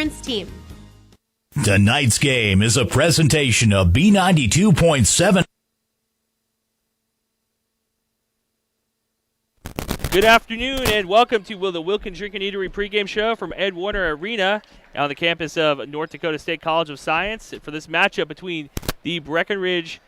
Insurance Team. Tonight's game is a presentation of B92.7. Good afternoon and welcome to the Wilkins Drink and Eatery pregame show from Ed Werre Arena on the campus of North Dakota State College of Science for this matchup between the Breckenridge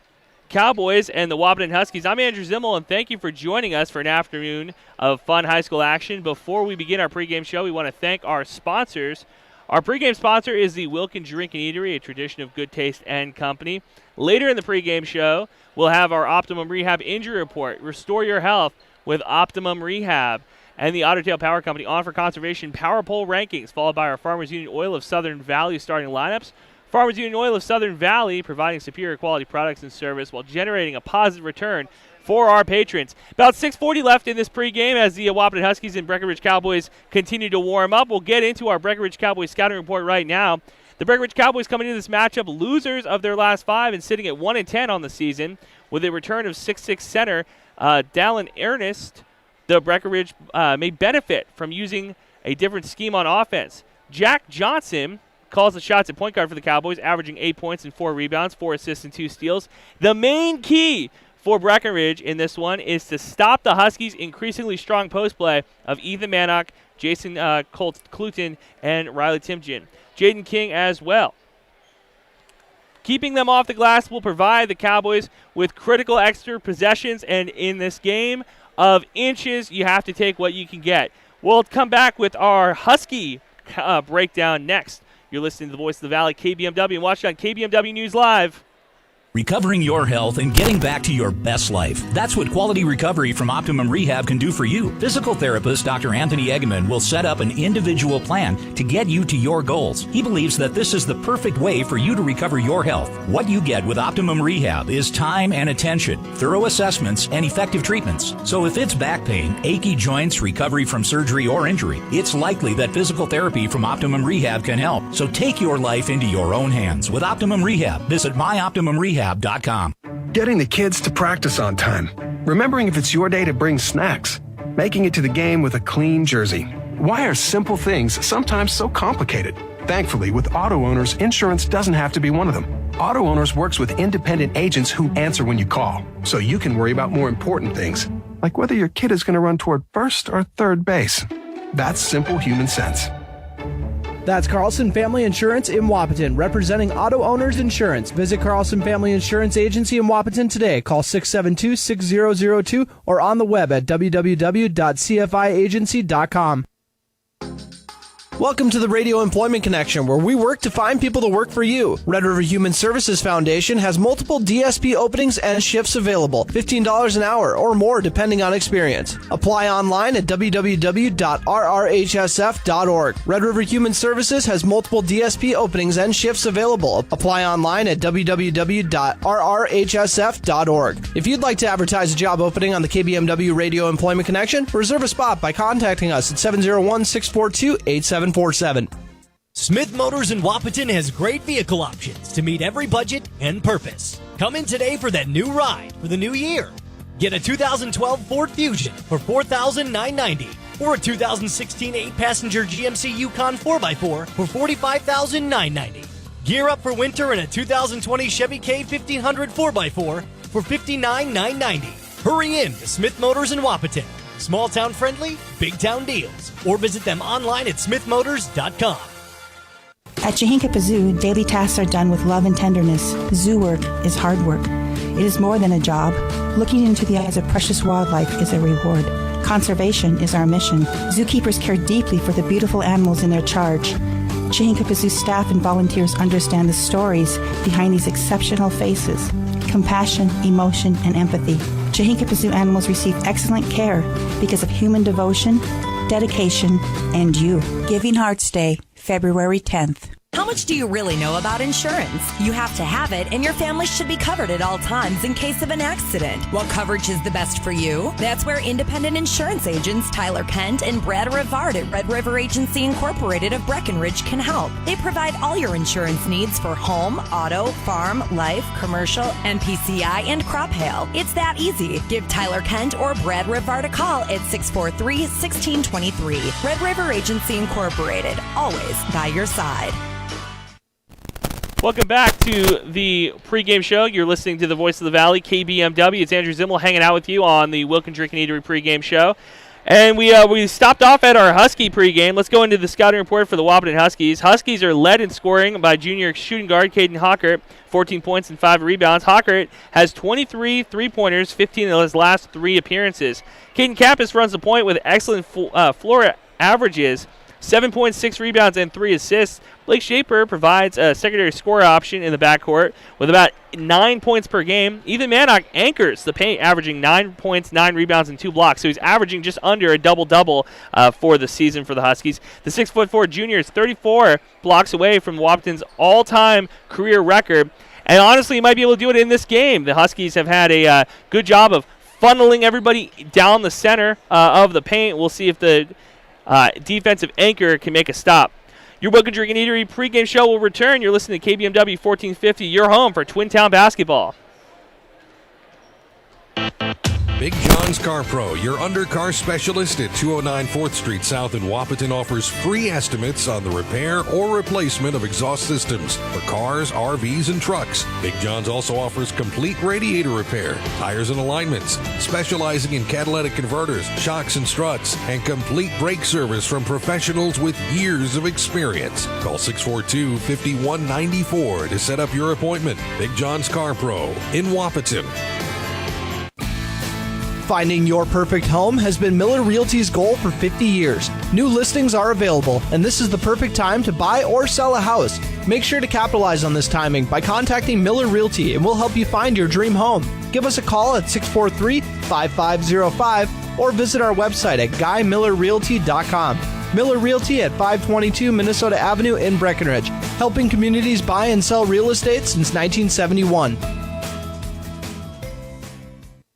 Cowboys and the Wahpeton Huskies. I'm Andrew Zimmel, and thank you for joining us for an afternoon of fun high school action. Before we begin our pregame show, we want to thank our sponsors. Our pregame sponsor is the Wilkins Drink and Eatery, a tradition of good taste and company. Later in the pregame show, we'll have our Optimum Rehab Injury Report, Restore Your Health with Optimum Rehab, and the Otter Tail Power Company on for conservation power pole rankings, followed by our Farmers Union Oil of Southern Valley starting lineups. Farmers Union Oil of Southern Valley providing superior quality products and service while generating a positive return for our patrons. About 6:40 left in this pregame as the Wahpeton Huskies and Breckenridge Cowboys continue to warm up. We'll get into our Breckenridge Cowboys scouting report right now. The Breckenridge Cowboys coming into this matchup losers of their last 5 and sitting at 1-10 on the season with a return of 6'6" center Dallin Ernest. The Breckenridge may benefit from using a different scheme on offense. Jack Johnson calls the shots at point guard for the Cowboys, averaging 8 points and 4 rebounds, 4 assists and 2 steals. The main key for Breckenridge in this one is to stop the Huskies' increasingly strong post play of Ethan Mannock, Jason Cluton, and Riley Timjian. Jaden King as well. Keeping them off the glass will provide the Cowboys with critical extra possessions, and in this game of inches, you have to take what you can get. We'll come back with our Husky breakdown next. You're listening to the Voice of the Valley, KBMW, and watch it on KBMW News Live. Recovering your health and getting back to your best life. That's what quality recovery from Optimum Rehab can do for you. Physical therapist Dr. Anthony Eggeman will set up an individual plan to get you to your goals. He believes that this is the perfect way for you to recover your health. What you get with Optimum Rehab is time and attention, thorough assessments, and effective treatments. So if it's back pain, achy joints, recovery from surgery or injury, it's likely that physical therapy from Optimum Rehab can help. So take your life into your own hands with Optimum Rehab. Visit myoptimumrehab.com. Getting the kids to practice on time. Remembering if it's your day to bring snacks. Making it to the game with a clean jersey. Why are simple things sometimes so complicated? Thankfully, with Auto Owners, insurance doesn't have to be one of them. Auto Owners works with independent agents who answer when you call, so you can worry about more important things, like whether your kid is going to run toward first or third base. That's simple human sense. That's Carlson Family Insurance in Wahpeton, representing Auto Owners Insurance. Visit Carlson Family Insurance Agency in Wahpeton today. Call 672-6002 or on the web at www.cfiagency.com. Welcome to the Radio Employment Connection, where we work to find people to work for you. Red River Human Services Foundation has multiple DSP openings and shifts available, $15 an hour or more depending on experience. Apply online at www.rrhsf.org. Red River Human Services has multiple DSP openings and shifts available. Apply online at www.rrhsf.org. If you'd like to advertise a job opening on the KBMW Radio Employment Connection, reserve a spot by contacting us at 701-642-8747. Smith Motors in Wahpeton has great vehicle options to meet every budget and purpose. Come in today for that new ride for the new year. Get a 2012 Ford Fusion for $4,990 or a 2016 8-passenger GMC Yukon 4x4 for $45,990. Gear up for winter in a 2020 Chevy K1500 4x4 for $59,990. Hurry in to Smith Motors in Wahpeton. Small town friendly, big town deals. Or visit them online at smithmotors.com. At Chihinkapa Zoo, daily tasks are done with love and tenderness. Zoo work is hard work. It is more than a job. Looking into the eyes of precious wildlife is a reward. Conservation is our mission. Zookeepers care deeply for the beautiful animals in their charge. Chihinkapa Zoo staff and volunteers understand the stories behind these exceptional faces. Compassion, emotion, and empathy. Chihinkapa Zoo animals receive excellent care because of human devotion, dedication, and you. Giving Hearts Day, February 10th. How much do you really know about insurance? You have to have it, and your family should be covered at all times in case of an accident. What coverage is the best for you? That's where independent insurance agents Tyler Kent and Brad Rivard at Red River Agency Incorporated of Breckenridge can help. They provide all your insurance needs for home, auto, farm, life, commercial, MPCI, and crop hail. It's that easy. Give Tyler Kent or Brad Rivard a call at 643-1623. Red River Agency Incorporated, always by your side. Welcome back to the pregame show. You're listening to the Voice of the Valley, KBMW. It's Andrew Zimmel hanging out with you on the Wilkin Drink and Eatery pregame show. And we stopped off at our Husky pregame. Let's go into the scouting report for the Wahpeton Huskies. Huskies are led in scoring by junior shooting guard Caden Hockert, 14 points and 5 rebounds. Hockert has 23 three-pointers, 15 in his last 3 appearances. Caden Kappas runs the point with excellent floor averages, 7.6 rebounds and 3 assists. Blake Shaper provides a secondary score option in the backcourt with about 9 points per game. Ethan Mannock anchors the paint, averaging 9 points, 9 rebounds, and 2 blocks. So he's averaging just under a double-double for the season for the Huskies. The 6'4" junior is 34 blocks away from Wahpeton's all-time career record. And honestly, he might be able to do it in this game. The Huskies have had a good job of funneling everybody down the center of the paint. We'll see if the defensive anchor can make a stop. Your Wilkin Drink and Eatery pregame show will return. You're listening to KBMW 1450, your home for Twin Town basketball. Big John's Car Pro, your undercar specialist at 209 4th Street South in Wahpeton, offers free estimates on the repair or replacement of exhaust systems for cars, RVs, and trucks. Big John's also offers complete radiator repair, tires and alignments, specializing in catalytic converters, shocks and struts, and complete brake service from professionals with years of experience. Call 642-5194 to set up your appointment. Big John's Car Pro in Wahpeton. Finding your perfect home has been Miller Realty's goal for 50 years. New listings are available, and this is the perfect time to buy or sell a house. Make sure to capitalize on this timing by contacting Miller Realty, and we'll help you find your dream home. Give us a call at 643-5505 or visit our website at guymillerrealty.com. Miller Realty at 522 Minnesota Avenue in Breckenridge, helping communities buy and sell real estate since 1971.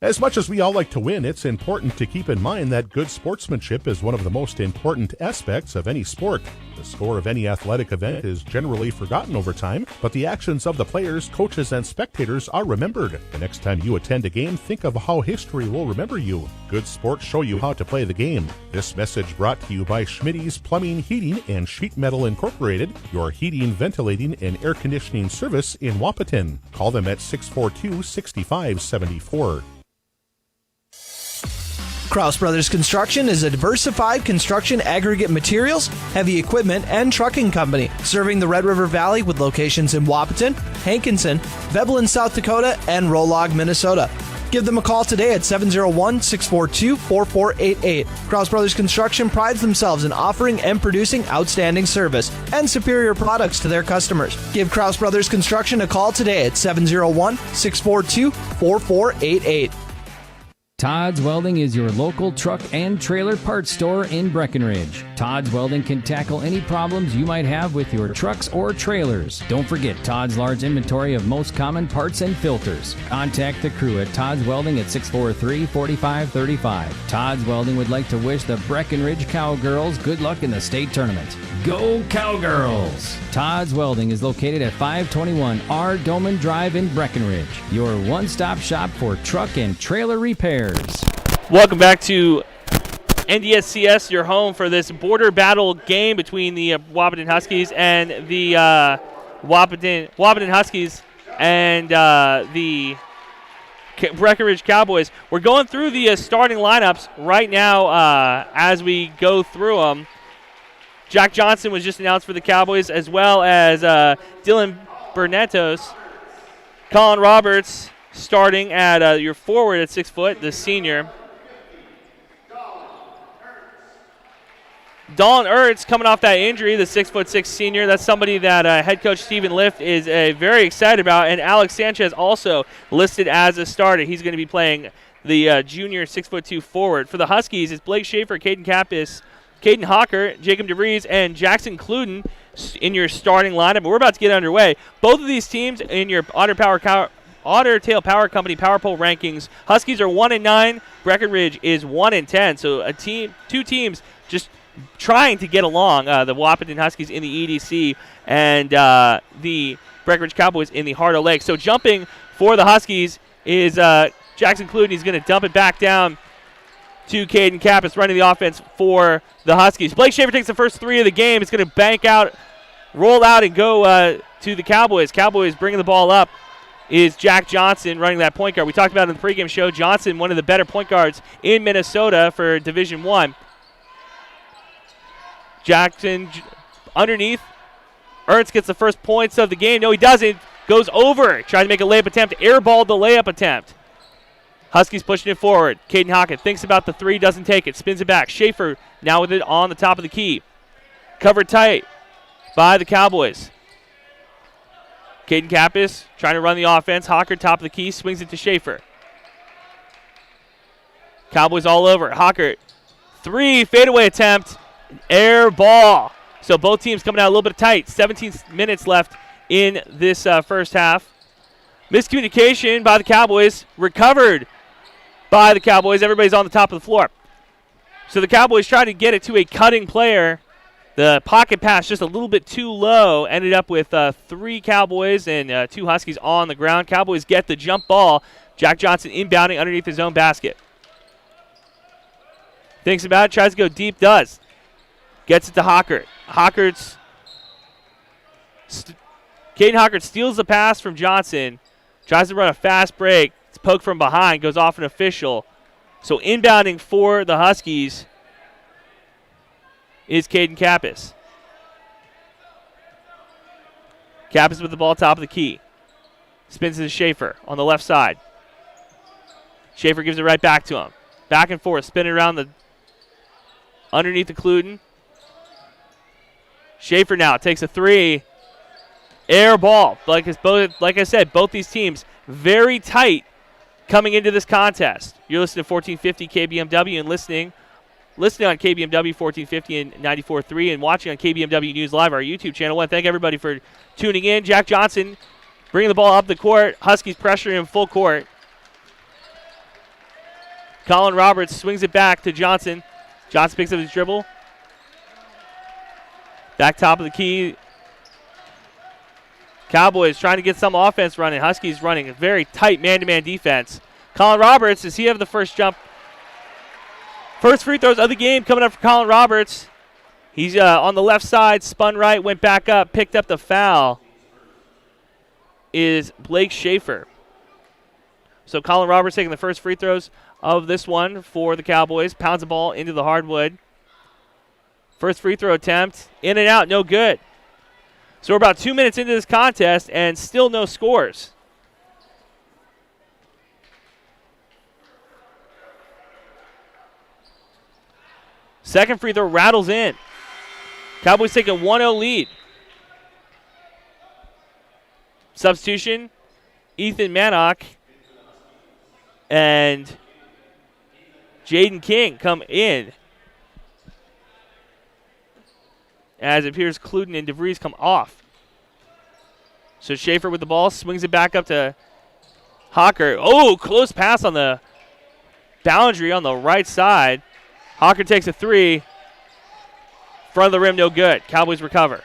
As much as we all like to win, it's important to keep in mind that good sportsmanship is one of the most important aspects of any sport. The score of any athletic event is generally forgotten over time, but the actions of the players, coaches, and spectators are remembered. The next time you attend a game, think of how history will remember you. Good sports show you how to play the game. This message brought to you by Schmitty's Plumbing, Heating, and Sheet Metal Incorporated, your heating, ventilating, and air conditioning service in Wahpeton. Call them at 642-6574. Kraus Brothers Construction is a diversified construction aggregate materials, heavy equipment, and trucking company, serving the Red River Valley with locations in Wahpeton, Hankinson, Veblen, South Dakota, and Rolog, Minnesota. Give them a call today at 701-642-4488. Kraus Brothers Construction prides themselves in offering and producing outstanding service and superior products to their customers. Give Kraus Brothers Construction a call today at 701-642-4488. Todd's Welding is your local truck and trailer parts store in Breckenridge. Todd's Welding can tackle any problems you might have with your trucks or trailers. Don't forget Todd's large inventory of most common parts and filters. Contact the crew at Todd's Welding at 643-4535. Todd's Welding would like to wish the Breckenridge Cowgirls good luck in the state tournament. Go Cowgirls! Todd's Welding is located at 521 R. Doman Drive in Breckenridge, your one-stop shop for truck and trailer repairs. Welcome back to NDSCS, your home for this border battle game between the Wahpeton Huskies and the Wahpeton Huskies and the Breckenridge Cowboys. We're going through the starting lineups right now as we go through them. Jack Johnson was just announced for the Cowboys, as well as Dylan Bernetos. Colin Roberts starting at your forward at 6 foot, the senior. Dalton Ertz coming off that injury, the 6'6" senior. That's somebody that head coach Stephen Lift is very excited about. And Alex Sanchez also listed as a starter. He's going to be playing the junior 6'2" forward. For the Huskies, it's Blake Schaefer, Caden Kappas, Caden Hawker, Jacob DeVries, and Jackson Cluden in your starting lineup. We're about to get underway. Both of these teams in your Otter Tail Power Company Power Poll rankings, Huskies are 1-9. Breckenridge is 1-10. So two teams just trying to get along. The Wahpeton Huskies in the EDC and the Breckenridge Cowboys in the Heart of Lake. So jumping for the Huskies is Jackson Cluden. He's going to dump it back down to Caden Kappas running the offense for the Huskies. Blake Schaefer takes the first 3 of the game. It's going to bank out, roll out, and go to the Cowboys. Cowboys bringing the ball up is Jack Johnson running that point guard. We talked about it in the pregame show. Johnson, one of the better point guards in Minnesota for Division I. Jackson underneath. Ernst gets the first points of the game. No, he doesn't. Goes over. Tries to make a layup attempt. Airballed the layup attempt. Huskies pushing it forward. Caden Hockett thinks about the 3, doesn't take it. Spins it back. Schaefer now with it on the top of the key. Covered tight by the Cowboys. Caden Kappas trying to run the offense. Hawker top of the key. Swings it to Schaefer. Cowboys all over. Hawker 3 fadeaway attempt. Air ball. So both teams coming out a little bit tight. 17 minutes left in this first half. Miscommunication by the Cowboys. Recovered by the Cowboys. Everybody's on the top of the floor. So the Cowboys trying to get it to a cutting player. The pocket pass just a little bit too low. Ended up with 3 Cowboys and 2 Huskies on the ground. Cowboys get the jump ball. Jack Johnson inbounding underneath his own basket. Thinks about it. Tries to go deep. Does. Gets it to Hockert. Caden Hockert steals the pass from Johnson. Tries to run a fast break. It's poked from behind. Goes off an official. So inbounding for the Huskies is Caden Kappas. Kappas with the ball top of the key. Spins it to Schaefer on the left side. Schaefer gives it right back to him. Back and forth. Spinning around the underneath the Cluden. Schaefer now takes a 3. Air ball. Like I said, both these teams very tight coming into this contest. You're listening to 1450 KBMW and listening on KBMW 1450 and 94.3 and watching on KBMW News Live, our YouTube channel. I want to thank everybody for tuning in. Jack Johnson bringing the ball up the court. Huskies pressuring him full court. Colin Roberts swings it back to Johnson. Johnson picks up his dribble. Back top of the key. Cowboys trying to get some offense running. Huskies running a very tight man-to-man defense. Colin Roberts, does he have the first jump? First free throws of the game coming up for Colin Roberts. He's on the left side, spun right, went back up, picked up the foul. Is Blake Schaefer. So Colin Roberts taking the first free throws of this one for the Cowboys. Pounds the ball into the hardwood. First free throw attempt, in and out, no good. So we're about 2 minutes into this contest and still no scores. Second free throw rattles in. Cowboys take a 1-0 lead. Substitution, Ethan Mannock and Jaden King come in. As it appears Cluden and DeVries come off. So Schaefer with the ball, swings it back up to Hawker. Oh, close pass on the boundary on the right side. Hawker takes a 3. Front of the rim, no good. Cowboys recover.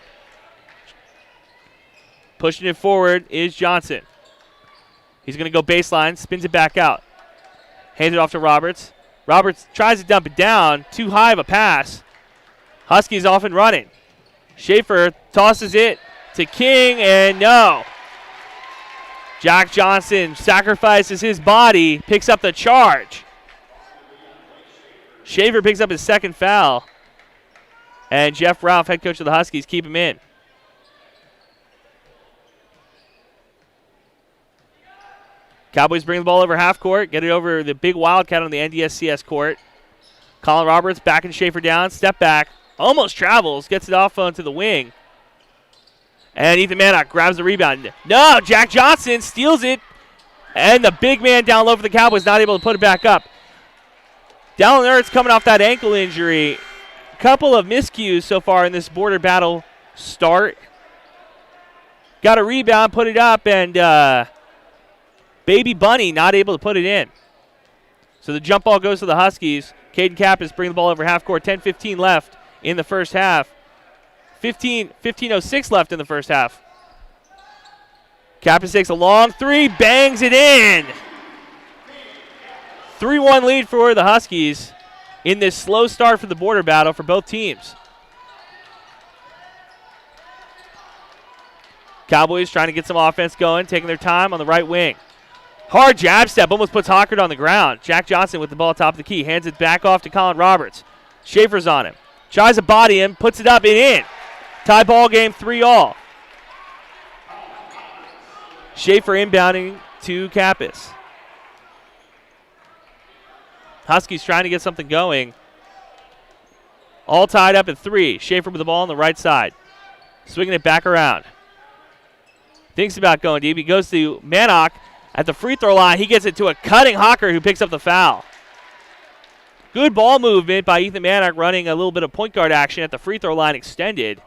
Pushing it forward is Johnson. He's going to go baseline, spins it back out. Hands it off to Roberts. Roberts tries to dump it down. Too high of a pass. Huskies off and running. Schaefer tosses it to King, and no. Jack Johnson sacrifices his body, picks up the charge. Schaefer picks up his second foul. And Jeff Ralph, head coach of the Huskies, keep him in. Cowboys bring the ball over half court, get it over the big Wildcat on the NDSCS court. Colin Roberts backing Schaefer down, step back. Almost travels, gets it off onto the wing. And Ethan Mannock grabs the rebound. No, Jack Johnson steals it. And the big man down low for the Cowboys not able to put it back up. Dallin Ertz coming off that ankle injury. A couple of miscues so far in this border battle start. Got a rebound, put it up, and Baby Bunny not able to put it in. So the jump ball goes to the Huskies. Caden Kappas bring the ball over half court. 10:15 left in the first half. 15:06 left in the first half. Kappas takes a long three, bangs it in. 3-1 lead for the Huskies in this slow start for the border battle for both teams. Cowboys trying to get some offense going, taking their time on the right wing. Hard jab step, almost puts Hockert on the ground. Jack Johnson with the ball top of the key, hands it back off to Colin Roberts. Schaefer's on him. Tries to body him, puts it up and in. Tie ball game, 3-all. Schaefer inbounding to Kappas. Huskies trying to get something going. All tied up at 3. Schaefer with the ball on the right side. Swinging it back around. Thinks about going deep. He goes to Mannock at the free throw line. He gets it to a cutting Hockert who picks up the foul. Good ball movement by Ethan Mannock, running a little bit of point guard action at the free throw line extended.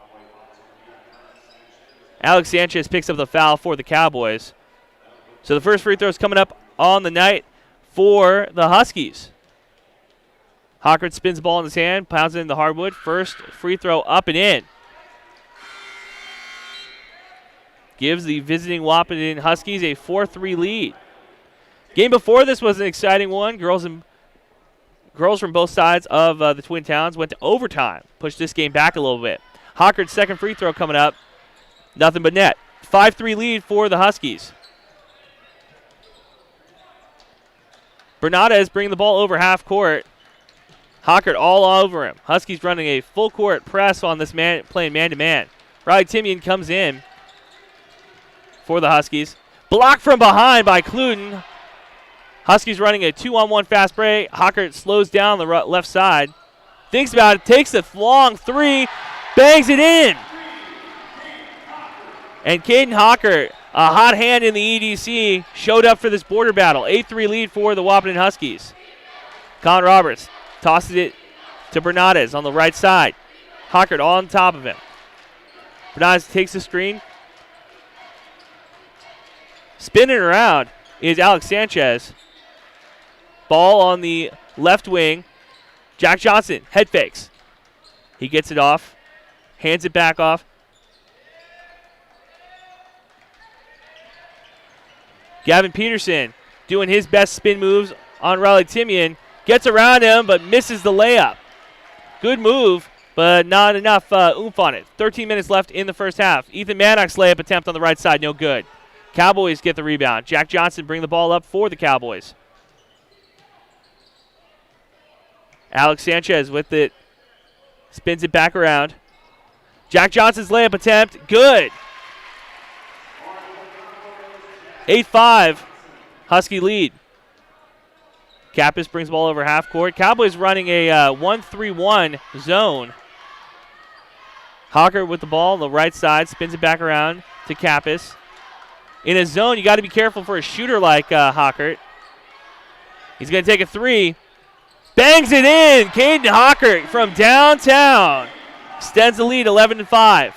Alex Sanchez picks up the foul for the Cowboys. So the first free throw is coming up on the night for the Huskies. Hockert spins the ball in his hand, pounds it in the hardwood. First free throw up and in. Gives the visiting Wahpeton Huskies a 4-3 lead. Game before this was an exciting one. Girls from both sides of the Twin Towns went to overtime. Pushed this game back a little bit. Hockert's second free throw coming up. Nothing but net. 5-3 lead for the Huskies. Bernadez bringing the ball over half court. Hockert all over him. Huskies running a full court press on this man, playing man-to-man. Riley Timian comes in for the Huskies. Blocked from behind by Cluden. Huskies running a 2-on-1 fast break. Hockert slows down the left side. Thinks about it, takes a long three, bangs it in. And Caden Hockert, a hot hand in the EDC, showed up for this border battle. 8-3 lead for the Wahpeton Huskies. Colin Roberts tosses it to Bernadez on the right side. Hockert on top of him. Bernadez takes the screen. Spinning around is Alex Sanchez. Ball on the left wing. Jack Johnson, head fakes. He gets it off. Hands it back off. Gavin Peterson doing his best spin moves on Riley Timian. Gets around him, but misses the layup. Good move, but not enough oomph on it. 13 minutes left in the first half. Ethan Mannock's layup attempt on the right side, no good. Cowboys get the rebound. Jack Johnson bring the ball up for the Cowboys. Alex Sanchez with it. Spins it back around. Jack Johnson's layup attempt, good. 8-5, Husky lead. Kappas brings the ball over half court. Cowboys running a 1-3-1 zone. Hockert with the ball on the right side, spins it back around to Kappas. In a zone, you got to be careful for a shooter like Hockert. He's going to take a three. Bangs it in. Caden Hockert from downtown extends the lead 11-5.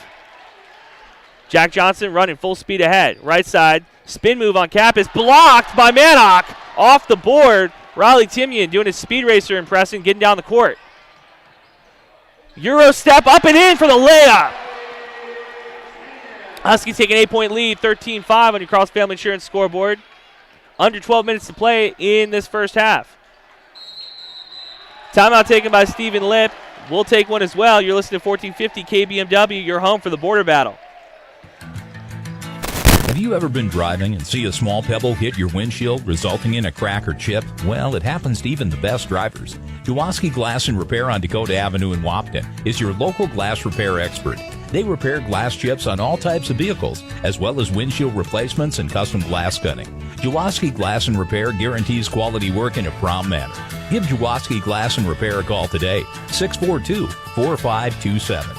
Jack Johnson running full speed ahead. Right side. Spin move on Kappas. Blocked by Mannock. Off the board. Riley Timian doing his speed racer impressing, getting down the court. Euro step up and in for the layup. Huskies take an 8-point lead, 13-5 on your Cross Family Insurance scoreboard. Under 12 minutes to play in this first half. Timeout taken by Stephen Lipp. We'll take one as well. You're listening to 1450 KBMW, your home for the border battle. Have you ever been driving and see a small pebble hit your windshield, resulting in a crack or chip? Well, it happens to even the best drivers. Jaworski Glass and Repair on Dakota Avenue in Wahpeton is your local glass repair expert. They repair glass chips on all types of vehicles, as well as windshield replacements and custom glass cutting. Jaworski Glass and Repair guarantees quality work in a prompt manner. Give Jaworski Glass and Repair a call today, 642-4527.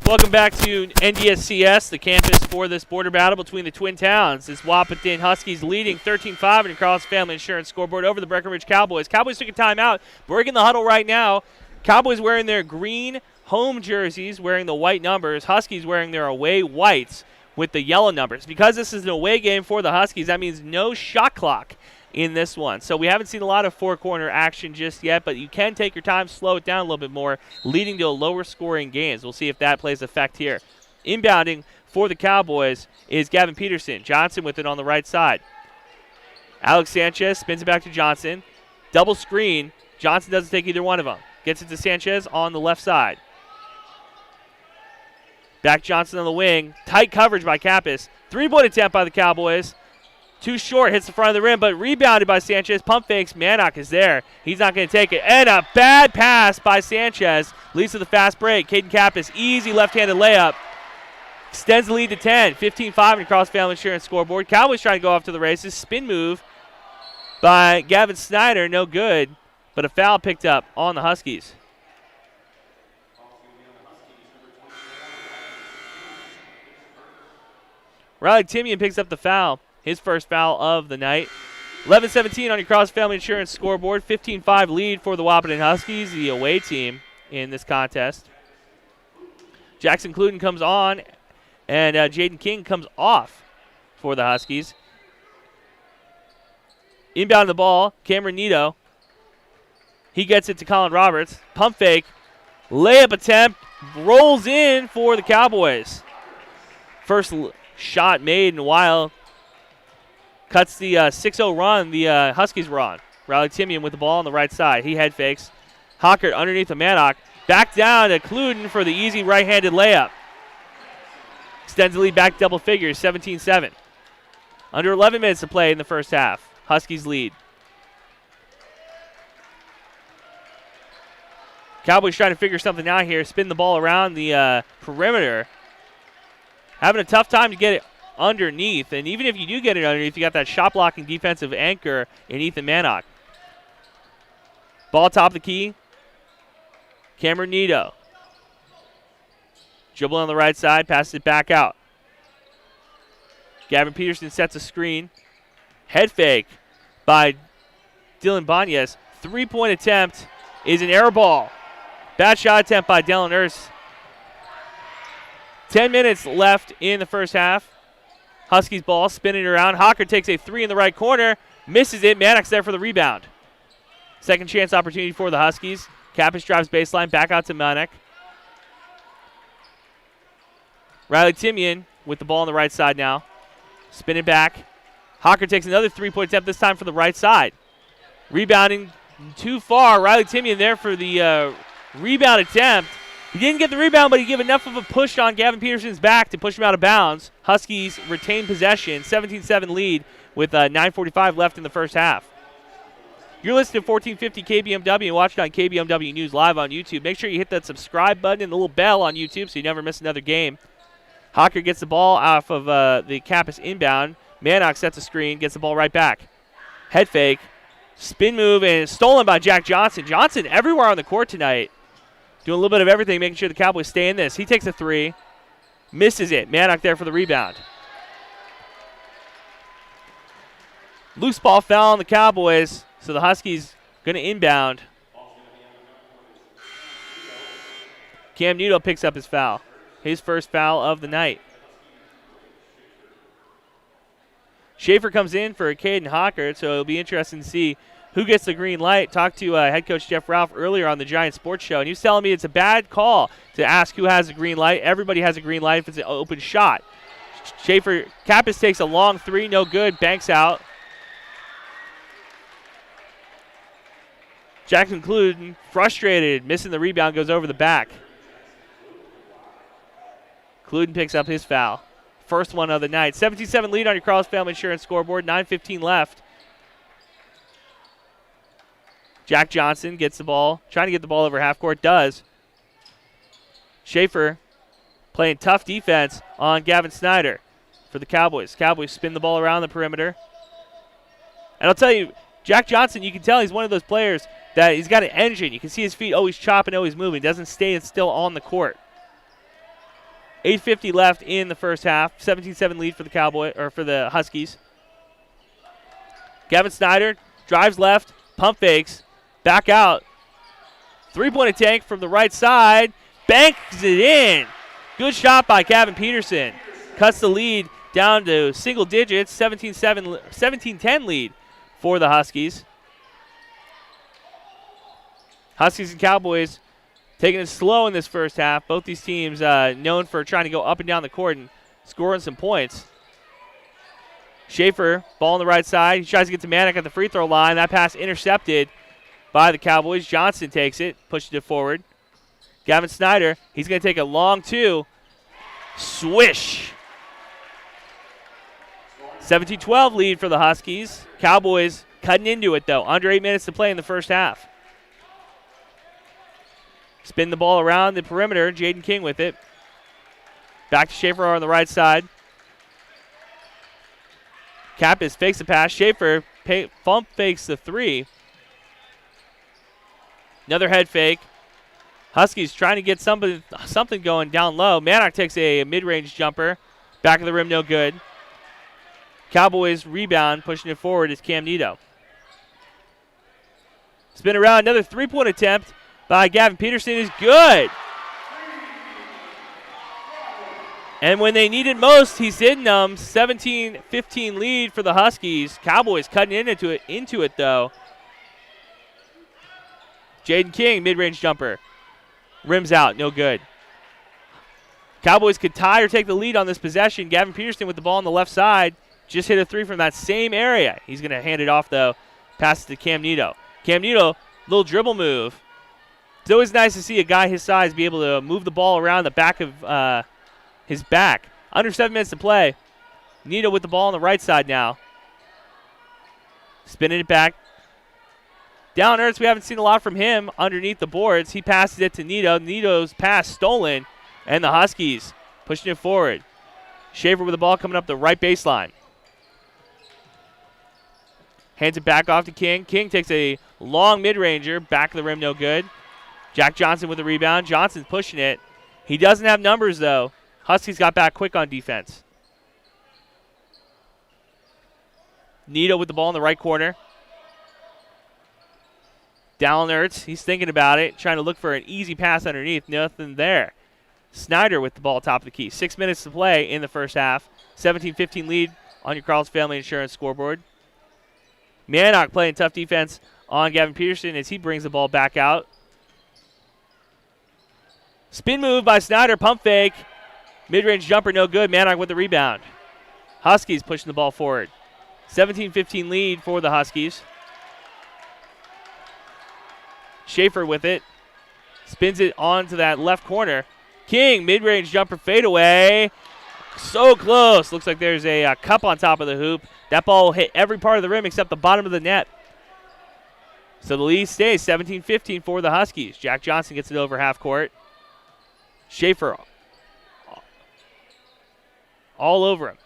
Welcome back to NDSCS, the campus for this border battle between the Twin Towns. It's Wahpeton Huskies leading 13-5 in the Cross Family Insurance scoreboard over the Breckenridge Cowboys. Cowboys took a timeout. We're in the huddle right now. Cowboys wearing their green home jerseys wearing the white numbers. Huskies wearing their away whites with the yellow numbers. Because this is an away game for the Huskies, that means no shot clock in this one. So we haven't seen a lot of four-corner action just yet, but you can take your time, slow it down a little bit more, leading to a lower scoring games. We'll see if that plays effect here. Inbounding for the Cowboys is Gavin Peterson. Johnson with it on the right side. Alex Sanchez spins it back to Johnson. Double screen. Johnson doesn't take either one of them. Gets it to Sanchez on the left side. Back Johnson on the wing. Tight coverage by Kappas. Three-point attempt by the Cowboys. Too short. Hits the front of the rim, but rebounded by Sanchez. Pump fakes. Mannock is there. He's not going to take it. And a bad pass by Sanchez. Leads to the fast break. Caden Kappas. Easy left-handed layup. Extends the lead to 10. 15-5 across Family Insurance scoreboard. Cowboys trying to go off to the races. Spin move by Gavin Snyder. No good, but a foul picked up on the Huskies. Riley Timian picks up the foul. His first foul of the night. 11-17 on your Cross Family Insurance scoreboard. 15-5 lead for the Wahpeton Huskies, the away team in this contest. Jackson Cluden comes on, and Jaden King comes off for the Huskies. Inbound the ball, Cameron Nito. He gets it to Colin Roberts. Pump fake, layup attempt, rolls in for the Cowboys. First shot made in a while. Cuts the 6-0 run the Huskies were on. Riley Timian with the ball on the right side. He head fakes. Hockert underneath the Mannock. Back down to Cluden for the easy right-handed layup. Extends the lead back double figures, 17-7. Under 11 minutes to play in the first half. Huskies lead. Cowboys trying to figure something out here. Spin the ball around the perimeter. Having a tough time to get it underneath. And even if you do get it underneath, you got that shot-blocking defensive anchor in Ethan Mannock. Ball top of the key. Cameron Nito. Dribble on the right side, passes it back out. Gavin Peterson sets a screen. Head fake by Dylan Banyas. Three-point attempt is an air ball. Bad shot attempt by Dylan Urs. 10 minutes left in the first half. Huskies ball spinning around. Hawker takes a three in the right corner. Misses it. Mannock's there for the rebound. Second chance opportunity for the Huskies. Kappas drives baseline, back out to Mannock. Riley Timian with the ball on the right side now. Spinning back. Hawker takes another three-point attempt, this time for the right side. Rebounding too far. Riley Timian there for the rebound attempt. He didn't get the rebound, but he gave enough of a push on Gavin Peterson's back to push him out of bounds. Huskies retain possession, 17-7 lead with 9:45 left in the first half. You're listening to 1450 KBMW and watching on KBMW News Live on YouTube. Make sure you hit that subscribe button and the little bell on YouTube so you never miss another game. Hawker gets the ball off of the Kappas inbound. Mannock sets a screen, gets the ball right back. Head fake, spin move, and it's stolen by Jack Johnson. Johnson everywhere on the court tonight. Doing a little bit of everything, making sure the Cowboys stay in this. He takes a three, misses it. Mannock there for the rebound. Loose ball foul on the Cowboys, so the Huskies going to inbound. Cam Nito picks up his foul. His first foul of the night. Schaefer comes in for Caden Hawker, so it'll be interesting to see who gets the green light. Talked to head coach Jeff Ralph earlier on the Giant Sports Show, and he was telling me it's a bad call to ask who has the green light. Everybody has a green light if it's an open shot. Schaefer, Kappas takes a long three, no good, banks out. Jackson Cluden, frustrated, missing the rebound, goes over the back. Cluden picks up his foul. First one of the night. 17-7 lead on your Cross Family Insurance scoreboard. 9:15 left. Jack Johnson gets the ball. Trying to get the ball over half court. Does. Schaefer playing tough defense on Gavin Snyder for the Cowboys. Cowboys spin the ball around the perimeter. And I'll tell you, Jack Johnson, you can tell he's one of those players that he's got an engine. You can see his feet always chopping, always moving. Doesn't stay still on the court. 8:50 left in the first half. 17-7 lead for the Huskies. Gavin Snyder drives left, pump fakes, back out. Three-point attempt from the right side. banks it in. Good shot by Gavin Peterson. Cuts the lead down to single digits, 17-10 lead for the Huskies. Huskies and Cowboys taking it slow in this first half. Both these teams known for trying to go up and down the court and scoring some points. Schaefer, ball on the right side. He tries to get to Manick at the free throw line. That pass intercepted by the Cowboys. Johnson takes it, pushes it forward. Gavin Snyder, he's going to take a long two. Swish. 17-12 lead for the Huskies. Cowboys cutting into it, though. Under 8 minutes to play in the first half. Spin the ball around the perimeter. Jaden King with it. Back to Schaefer on the right side. Kappas fakes the pass. Schaefer pump fakes the three. Another head fake. Huskies trying to get something going down low. Mannock takes a mid-range jumper. Back of the rim, no good. Cowboys rebound, pushing it forward is Cam Nito. Spin around, another three-point attempt by Gavin Peterson is good. And when they need it most, he's hitting them. 17-15 lead for the Huskies. Cowboys cutting into it though. Jaden King, mid-range jumper. Rims out, no good. Cowboys could tie or take the lead on this possession. Gavin Peterson with the ball on the left side. Just hit a three from that same area. He's going to hand it off, though. Pass it to Cam Nito. Cam Nito, little dribble move. It's always nice to see a guy his size be able to move the ball around the back of his back. Under 7 minutes to play. Nito with the ball on the right side now. Spinning it back. Down Ertz, we haven't seen a lot from him underneath the boards. He passes it to Nito. Nito's pass stolen. And the Huskies pushing it forward. Schaefer with the ball coming up the right baseline. Hands it back off to King. King takes a long mid-ranger. Back of the rim, no good. Jack Johnson with the rebound. Johnson's pushing it. He doesn't have numbers, though. Huskies got back quick on defense. Nito with the ball in the right corner. Dallin Ertz, he's thinking about it, trying to look for an easy pass underneath. Nothing there. Snyder with the ball top of the key. 6 minutes to play in the first half. 17-15 lead on your Carl's Family Insurance scoreboard. Mannock playing tough defense on Gavin Peterson as he brings the ball back out. Spin move by Snyder, pump fake. Mid-range jumper, no good. Mannock with the rebound. Huskies pushing the ball forward. 17-15 lead for the Huskies. Schaefer with it. Spins it onto that left corner. King, mid-range jumper fadeaway. So close. Looks like there's a cup on top of the hoop. That ball hit every part of the rim except the bottom of the net. So the lead stays 17-15 for the Huskies. Jack Johnson gets it over half court. Schaefer all over him.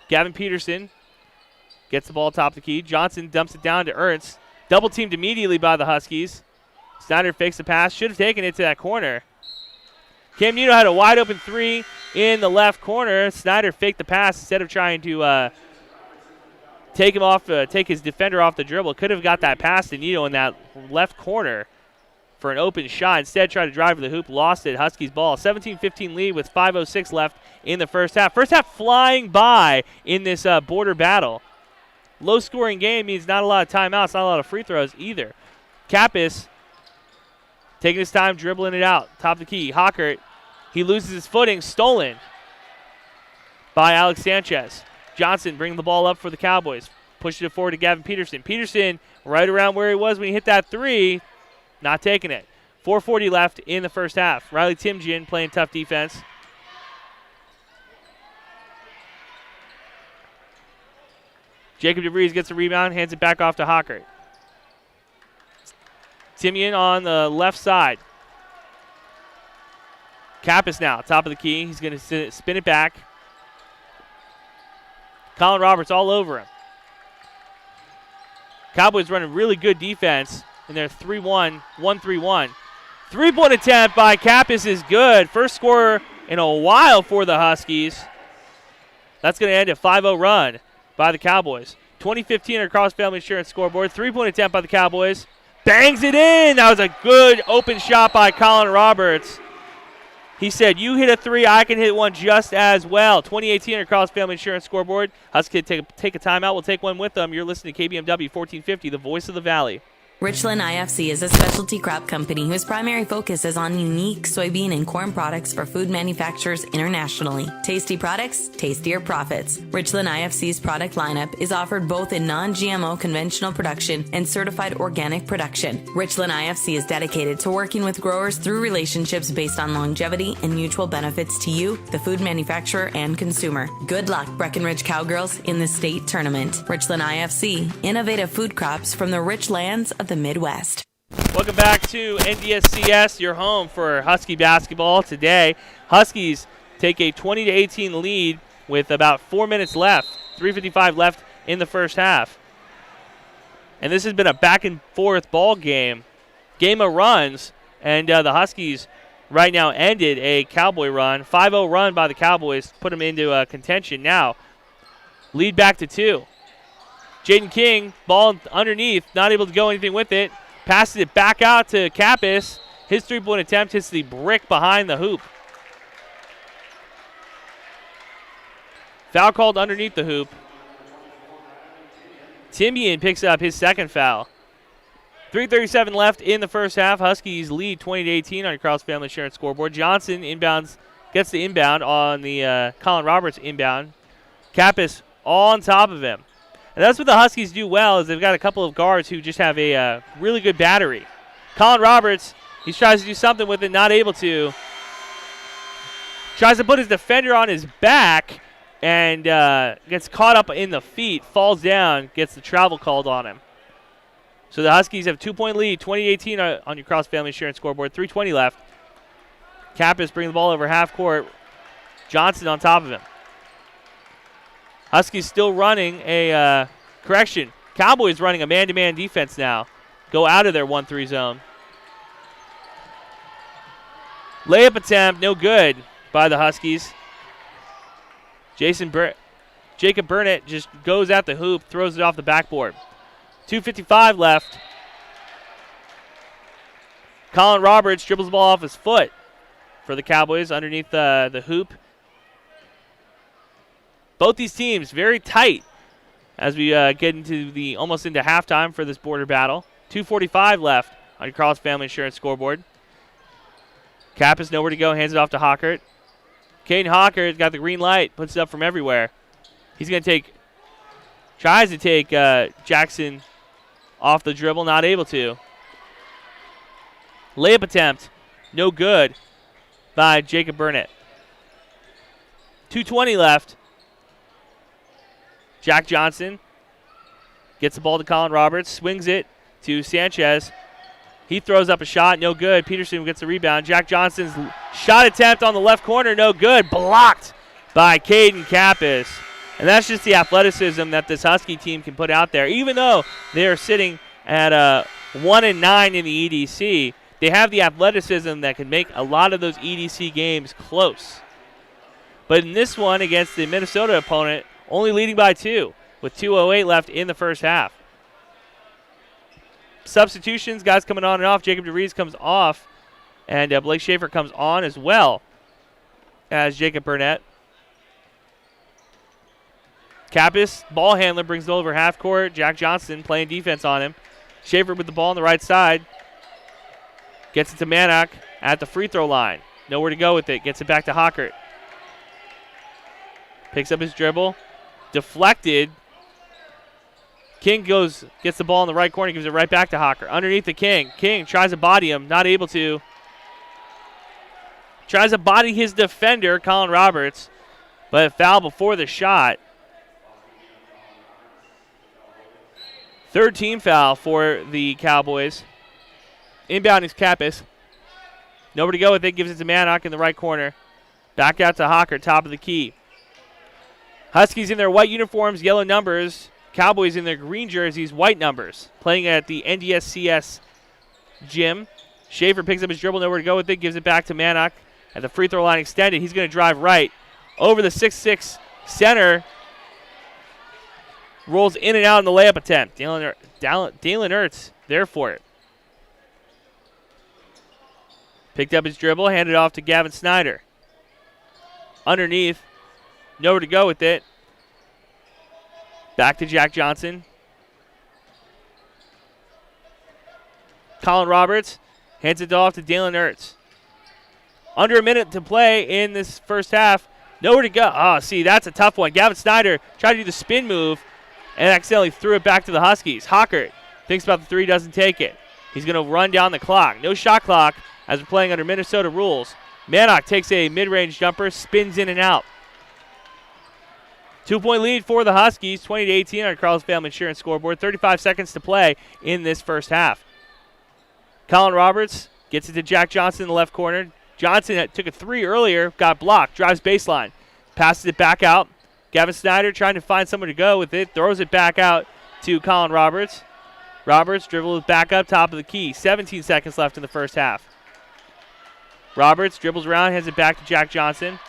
Gavin Peterson gets the ball top of the key. Johnson dumps it down to Ernst. Double teamed immediately by the Huskies. Snyder fakes the pass. Should have taken it to that corner. Cam Nito had a wide open three in the left corner. Snyder faked the pass instead of trying to take his defender off the dribble. Could have got that pass to Nito in that left corner for an open shot. Instead, tried to drive to the hoop, lost it. Huskies ball. 17-15 lead with 5:06 left in the first half. First half flying by in this border battle. Low-scoring game means not a lot of timeouts, not a lot of free throws either. Kappas taking his time, dribbling it out. Top of the key. Hockert, he loses his footing. Stolen by Alex Sanchez. Johnson bringing the ball up for the Cowboys. Pushing it forward to Gavin Peterson. Peterson right around where he was when he hit that three. Not taking it. 4:40 left in the first half. Riley Timjian playing tough defense. Jacob DeVries gets the rebound, hands it back off to Hockert. Timian on the left side. Kappas now, top of the key. He's going to spin it back. Colin Roberts all over him. Cowboys running really good defense in their 3-1, 1-3-1. Three-point attempt by Kappas is good. First score in a while for the Huskies. That's going to end a 5-0 run by the Cowboys. 2015 across Family Insurance scoreboard. Three-point attempt by the Cowboys. bangs it in. That was a good open shot by Colin Roberts. He said, you hit a three, I can hit one just as well. 2018 across Family Insurance Scoreboard. Huskies take a timeout. We'll take one with them. You're listening to KBMW 1450, the voice of the Valley. Richland IFC is a specialty crop company whose primary focus is on unique soybean and corn products for food manufacturers internationally. Tasty products, tastier profits. Richland IFC's product lineup is offered both in non-GMO conventional production and certified organic production. Richland IFC is dedicated to working with growers through relationships based on longevity and mutual benefits to you, the food manufacturer, and consumer. Good luck, Breckenridge Cowgirls, in the state tournament. Richland IFC, innovative food crops from the rich lands of the Midwest. Welcome back to NDSCS, your home for Husky basketball today. Huskies take a 20-18 lead with about 4 minutes left, 3:55 left in the first half. And this has been a back-and-forth ball game of runs, and the Huskies right now ended a Cowboy run. 5-0 run by the Cowboys, put them into contention now. Lead back to 2. Jaden King, ball underneath, not able to go anything with it. Passes it back out to Kappas. His three-point attempt hits the brick behind the hoop. Foul called underneath the hoop. Timian picks up his second foul. 3:37 left in the first half. Huskies lead 20-18 on your Cross Family Insurance Scoreboard. Johnson gets the inbound on the Colin Roberts inbound. Kappas all on top of him. And that's what the Huskies do well, is they've got a couple of guards who just have a really good battery. Colin Roberts, he tries to do something with it, not able to. Tries to put his defender on his back and gets caught up in the feet, falls down, gets the travel called on him. So the Huskies have a 2-point lead, 20-18 on your Cross Family Insurance Scoreboard, 3:20 left. Kappas bringing the ball over half court. Johnson on top of him. Huskies still running a correction. Cowboys running a man-to-man defense now. Go out of their 1-3 zone. Layup attempt, no good by the Huskies. Jacob Burnett just goes at the hoop, throws it off the backboard. 2:55 left. Colin Roberts dribbles the ball off his foot for the Cowboys underneath the hoop. Both these teams very tight as we get into almost into halftime for this border battle. 2:45 left on your Cross Family Insurance Scoreboard. Kappas nowhere to go, hands it off to Hockert. Caden Hockert's got the green light, puts it up from everywhere. He's going to tries to take Jackson off the dribble, not able to. Layup attempt, no good by Jacob Burnett. 2:20 left. Jack Johnson gets the ball to Colin Roberts, swings it to Sanchez. He throws up a shot, no good. Peterson gets the rebound. Jack Johnson's shot attempt on the left corner, no good. Blocked by Caden Kappas. And that's just the athleticism that this Husky team can put out there. Even though they are sitting at 1-9 in the EDC, they have the athleticism that can make a lot of those EDC games close. But in this one against the Minnesota opponent, only leading by 2 with 2:08 left in the first half. Substitutions, guys coming on and off. Jacob DeVries comes off, and Blake Schaefer comes on as well as Jacob Burnett. Kappas, ball handler, brings it over half court. Jack Johnson playing defense on him. Schaefer with the ball on the right side. Gets it to Mannock at the free throw line. Nowhere to go with it. Gets it back to Hockert. Picks up his dribble. Deflected. King gets the ball in the right corner, gives it right back to Hocker. Underneath the King. King tries to body him, not able to. Tries to body his defender, Colin Roberts, but a foul before the shot. Third team foul for the Cowboys. Inbound is Kappas. Nowhere to go with it, gives it to Mannock in the right corner. Back out to Hocker, top of the key. Huskies in their white uniforms, yellow numbers. Cowboys in their green jerseys, white numbers. Playing at the NDSCS gym. Schaefer picks up his dribble, nowhere to go with it. Gives it back to Mannock at the free throw line extended. He's going to drive right over the 6'6 center. Rolls in and out in the layup attempt. Dalen Ertz there for it. Picked up his dribble, handed off to Gavin Snyder. Underneath, nowhere to go with it. Back to Jack Johnson. Colin Roberts hands it off to Dalen Ertz. Under a minute to play in this first half. Nowhere to go. Oh, see, that's a tough one. Gavin Snyder tried to do the spin move and accidentally threw it back to the Huskies. Hockert thinks about the three, doesn't take it. He's going to run down the clock. No shot clock as we're playing under Minnesota rules. Mannock takes a mid-range jumper, spins in and out. 2-point lead for the Huskies, 20-18 on Carl's Family Insurance scoreboard. 35 seconds to play in this first half. Colin Roberts gets it to Jack Johnson in the left corner. Johnson took a three earlier, got blocked, drives baseline, passes it back out. Gavin Snyder trying to find someone to go with it, throws it back out to Colin Roberts. Roberts dribbles back up top of the key. 17 seconds left in the first half. Roberts dribbles around, hands it back to Jack Johnson.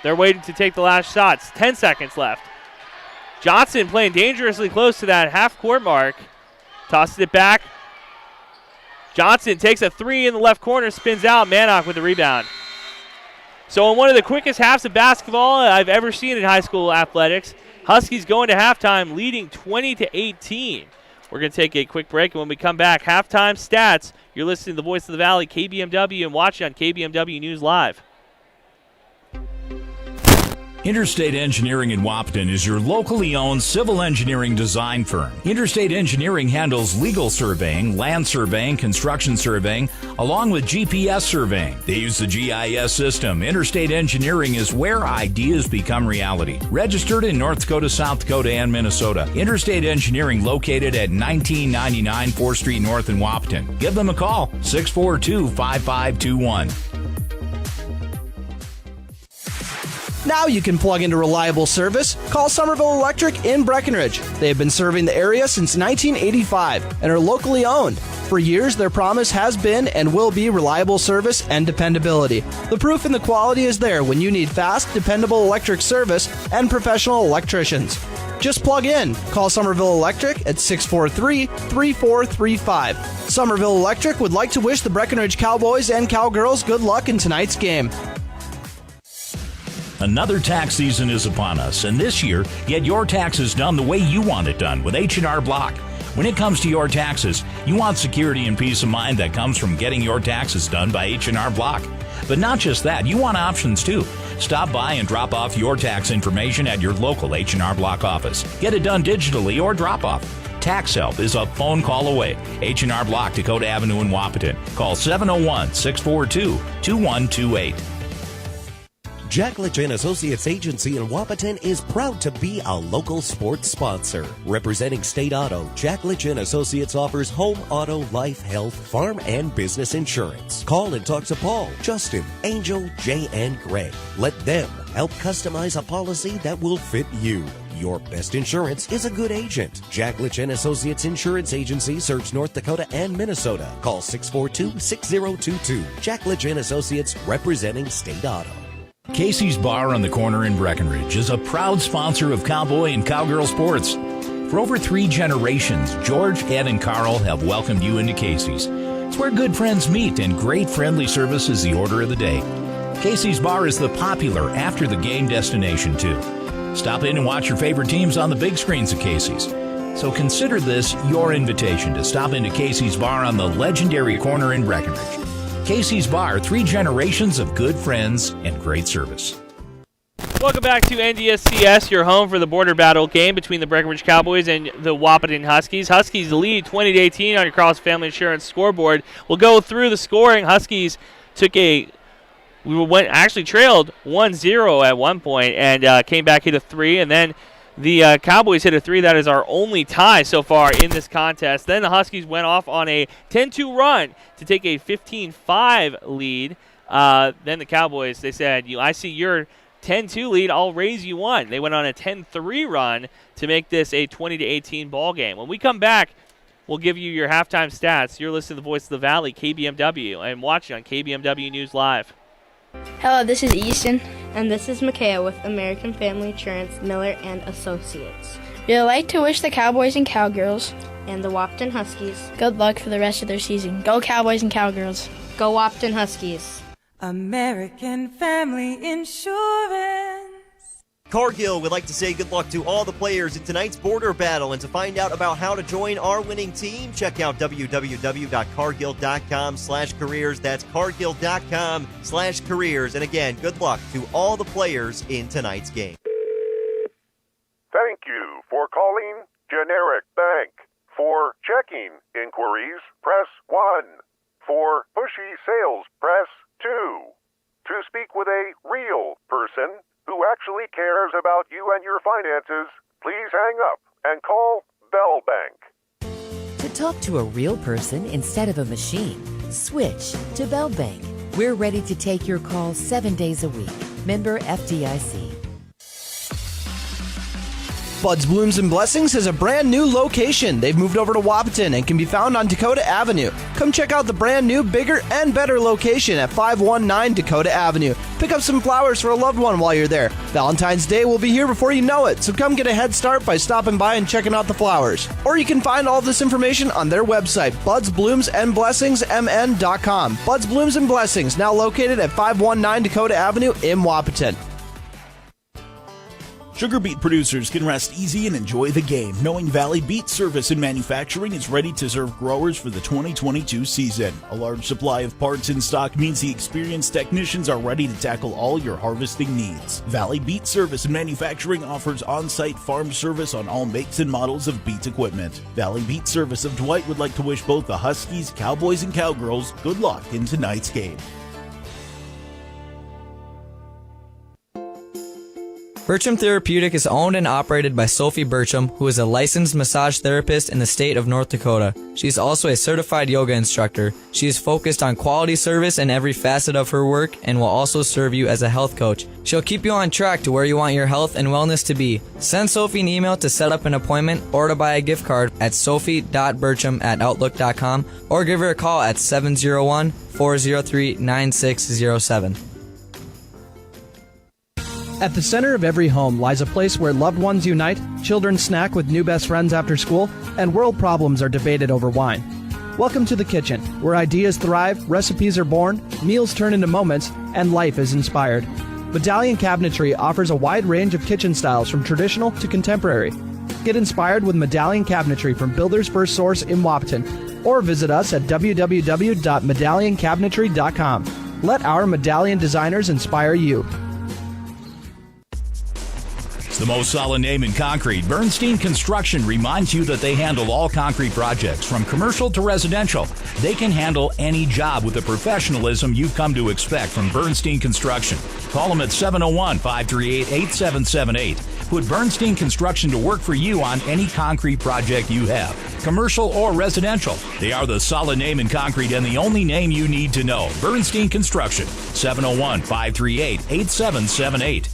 They're waiting to take the last shots. 10 seconds left. Johnson playing dangerously close to that half-court mark. Tosses it back. Johnson takes a three in the left corner, spins out. Mannock with the rebound. So in one of the quickest halves of basketball I've ever seen in high school athletics, Huskies going to halftime leading 20-18. We're going to take a quick break, and when we come back, halftime stats. You're listening to the Voice of the Valley, KBMW, and watching on KBMW News Live. Interstate Engineering in Wahpeton is your locally owned civil engineering design firm. Interstate Engineering handles legal surveying, land surveying, construction surveying, along with GPS surveying. They use the GIS system. Interstate Engineering is where ideas become reality. Registered in North Dakota, South Dakota, and Minnesota. Interstate Engineering located at 1999 4th Street North in Wahpeton. Give them a call, 642-5521. Now you can plug into reliable service. Call Somerville Electric in Breckenridge. They have been serving the area since 1985 and are locally owned. For years, their promise has been and will be reliable service and dependability. The proof in the quality is there when you need fast, dependable electric service and professional electricians. Just plug in. Call Somerville Electric at 643-3435. Somerville Electric would like to wish the Breckenridge Cowboys and Cowgirls good luck in tonight's game. Another tax season is upon us, and this year, get your taxes done the way you want it done with H&R Block. When it comes to your taxes, you want security and peace of mind that comes from getting your taxes done by H&R Block. But not just that, you want options too. Stop by and drop off your tax information at your local H&R Block office. Get it done digitally or drop off. Tax help is a phone call away. H&R Block, Dakota Avenue in Wahpeton. Call 701-642-2128. Jackledge & Associates Agency in Wahpeton is proud to be a local sports sponsor. Representing State Auto, Jackledge & Associates offers home, auto, life, health, farm, and business insurance. Call and talk to Paul, Justin, Angel, Jay, and Greg. Let them help customize a policy that will fit you. Your best insurance is a good agent. Jackledge & Associates Insurance Agency serves North Dakota and Minnesota. Call 642-6022. Jackledge & Associates, representing State Auto. Casey's Bar on the corner in Breckenridge is a proud sponsor of cowboy and cowgirl sports. For over 3 generations, George, Ed, and Carl have welcomed you into Casey's. It's where good friends meet and great friendly service is the order of the day. Casey's Bar is the popular after-the-game destination, too. Stop in and watch your favorite teams on the big screens at Casey's. So consider this your invitation to stop into Casey's Bar on the legendary corner in Breckenridge. Casey's Bar, 3 generations of good friends and great service. Welcome back to NDSCS, your home for the border battle game between the Breckenridge Cowboys and the Wahpeton Huskies. Huskies lead 20-18 on your Cross Family Insurance scoreboard. We'll go through the scoring. Huskies trailed 1-0 at one point and came back, hit a 3, and then the Cowboys hit a 3. That is our only tie so far in this contest. Then the Huskies went off on a 10-2 run to take a 15-5 lead. Then the Cowboys, they said, I see your 10-2 lead, I'll raise you 1. They went on a 10-3 run to make this a 20-18 ball game. When we come back, we'll give you your halftime stats. You're listening to the Voice of the Valley, KBMW, and watching on KBMW News Live. Hello, this is Easton. And this is Micaiah with American Family Insurance, Miller & Associates. We'd like to wish the Cowboys and Cowgirls and the Wahpeton Huskies good luck for the rest of their season. Go Cowboys and Cowgirls. Go Wahpeton Huskies. American Family Insurance. Cargill would like to say good luck to all the players in tonight's border battle, and to find out about how to join our winning team, check out www.cargill.com/careers. That's cargill.com/careers. And again, good luck to all the players in tonight's game. Thank you for calling Generic Bank. For checking inquiries, press 1. For pushy sales, press 2. To speak with a real person who actually cares about you and your finances, please hang up and call Bell Bank. To talk to a real person instead of a machine, switch to Bell Bank. We're ready to take your calls 7 days a week. Member FDIC. Buds, Blooms, and Blessings has a brand new location. They've moved over to Wahpeton and can be found on Dakota Avenue. Come check out the brand new, bigger, and better location at 519 Dakota Avenue. Pick up some flowers for a loved one while you're there. Valentine's Day will be here before you know it, so come get a head start by stopping by and checking out the flowers. Or you can find all of this information on their website, budsbloomsandblessingsmn.com. Buds, Blooms, and Blessings, now located at 519 Dakota Avenue in Wahpeton. Sugar beet producers can rest easy and enjoy the game, knowing Valley Beet Service and Manufacturing is ready to serve growers for the 2022 season. A large supply of parts in stock means the experienced technicians are ready to tackle all your harvesting needs. Valley Beet Service and Manufacturing offers on-site farm service on all makes and models of beet equipment. Valley Beet Service of Dwight would like to wish both the Huskies, Cowboys, and Cowgirls good luck in tonight's game. Bertram Therapeutic is owned and operated by Sophie Bertram, who is a licensed massage therapist in the state of North Dakota. She is also a certified yoga instructor. She is focused on quality service in every facet of her work and will also serve you as a health coach. She'll keep you on track to where you want your health and wellness to be. Send Sophie an email to set up an appointment or to buy a gift card at sophie.bertram@outlook.com or give her a call at 701-403-9607. At the center of every home lies a place where loved ones unite, children snack with new best friends after school, and world problems are debated over wine. Welcome to the kitchen, where ideas thrive, recipes are born, meals turn into moments, and life is inspired. Medallion Cabinetry offers a wide range of kitchen styles from traditional to contemporary. Get inspired with Medallion Cabinetry from Builder's First Source in Wahpeton, or visit us at www.medallioncabinetry.com. Let our medallion designers inspire you. The most solid name in concrete, Bernstein Construction reminds you that they handle all concrete projects, from commercial to residential. They can handle any job with the professionalism you've come to expect from Bernstein Construction. Call them at 701-538-8778. Put Bernstein Construction to work for you on any concrete project you have, commercial or residential. They are the solid name in concrete and the only name you need to know. Bernstein Construction, 701-538-8778.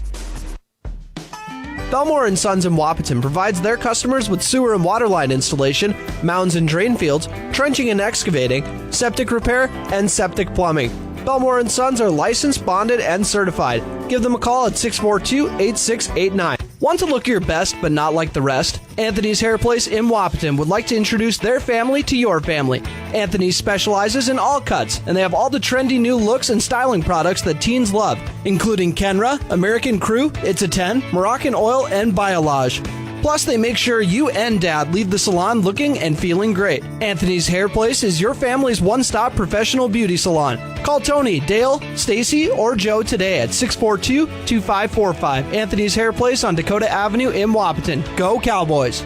Belmore & Sons in Wahpeton provides their customers with sewer and water line installation, mounds and drain fields, trenching and excavating, septic repair, and septic plumbing. Belmore & Sons are licensed, bonded, and certified. Give them a call at 642-8689. Want to look your best but not like the rest? Anthony's Hair Place in Wahpeton would like to introduce their family to your family. Anthony specializes in all cuts, and they have all the trendy new looks and styling products that teens love, including Kenra, American Crew, It's a 10, Moroccan Oil, and Biolage. Plus, they make sure you and Dad leave the salon looking and feeling great. Anthony's Hair Place is your family's one-stop professional beauty salon. Call Tony, Dale, Stacy, or Joe today at 642-2545. Anthony's Hair Place on Dakota Avenue in Wahpeton. Go Cowboys!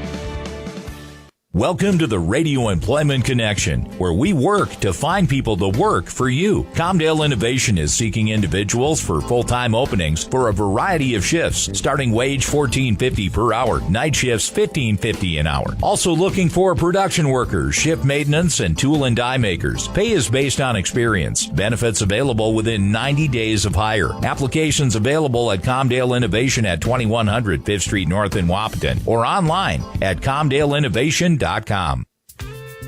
Welcome to the Radio Employment Connection, where we work to find people to work for you. Comdale Innovation is seeking individuals for full-time openings for a variety of shifts, starting wage $14.50 per hour, night shifts $15.50 an hour. Also looking for production workers, shift maintenance, and tool and die makers. Pay is based on experience. Benefits available within 90 days of hire. Applications available at Comdale Innovation at 2100 5th Street North in Wahpeton or online at comdaleinnovation.com.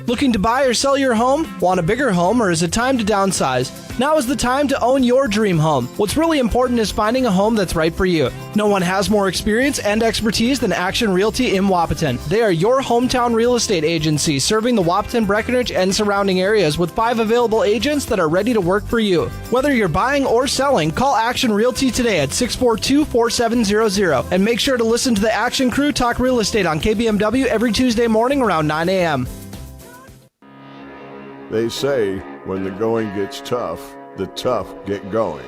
Looking to buy or sell your home? Want a bigger home, or is it time to downsize? Now is the time to own your dream home. What's really important is finding a home that's right for you. No one has more experience and expertise than Action Realty in Wahpeton. They are your hometown real estate agency, serving the Wahpeton, Breckenridge, and surrounding areas with 5 available agents that are ready to work for you. Whether you're buying or selling, call Action Realty today at 642-4700 and make sure to listen to the Action Crew talk real estate on KBMW every Tuesday morning around 9 a.m. They say when the going gets tough, the tough get going.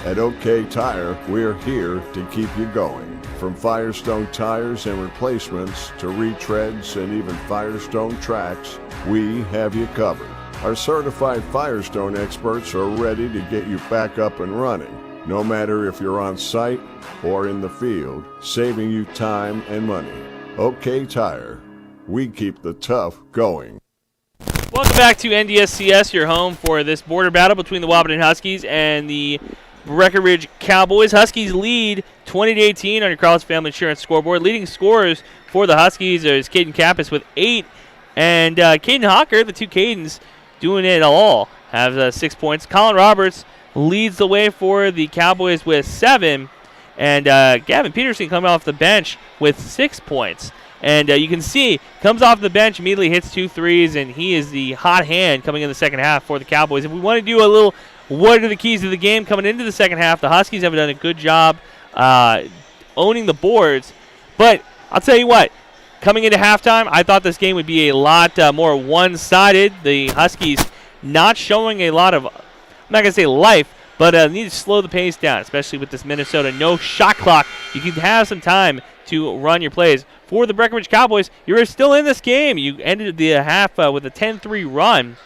At OK Tire, we're here to keep you going. From Firestone tires and replacements to retreads and even Firestone tracks, we have you covered. Our certified Firestone experts are ready to get you back up and running, no matter if you're on site or in the field, saving you time and money. OK Tire, we keep the tough going. Welcome back to NDSCS, your home for this border battle between the Wahpeton Huskies and the Breckenridge Cowboys. Huskies lead 20-18 on your Carlos Family Insurance scoreboard. Leading scorers for the Huskies is Caden Kappas with 8, and Caden Hawker, the two Cadens, doing it all, have 6 points. Colin Roberts leads the way for the Cowboys with 7, and Gavin Peterson coming off the bench with 6 points. And you can see, comes off the bench, immediately hits 2 threes, and he is the hot hand coming in the second half for the Cowboys. If we want to do a little what are the keys to the game coming into the second half, the Huskies have done a good job owning the boards. But I'll tell you what, coming into halftime, I thought this game would be a lot more one-sided. The Huskies not showing a lot of, I'm not going to say life, but need to slow the pace down, especially with this Minnesota no shot clock. You can have some time to run your plays. For the Breckenridge Cowboys, you're still in this game. You ended the half with a 10-3 run.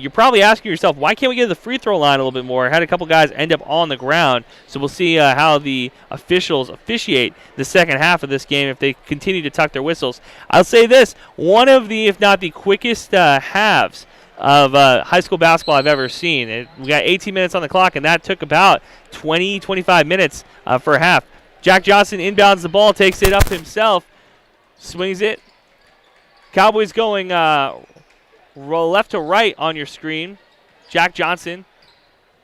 You're probably asking yourself, why can't we get to the free throw line a little bit more? Had a couple guys end up on the ground. So we'll see how the officials officiate the second half of this game if they continue to tuck their whistles. I'll say this, one of the, if not the quickest halves of high school basketball I've ever seen. We got 18 minutes on the clock, and that took about 20-25 minutes for a half. Jack Johnson inbounds the ball, takes it up himself, swings it. Cowboys going left to right on your screen. Jack Johnson,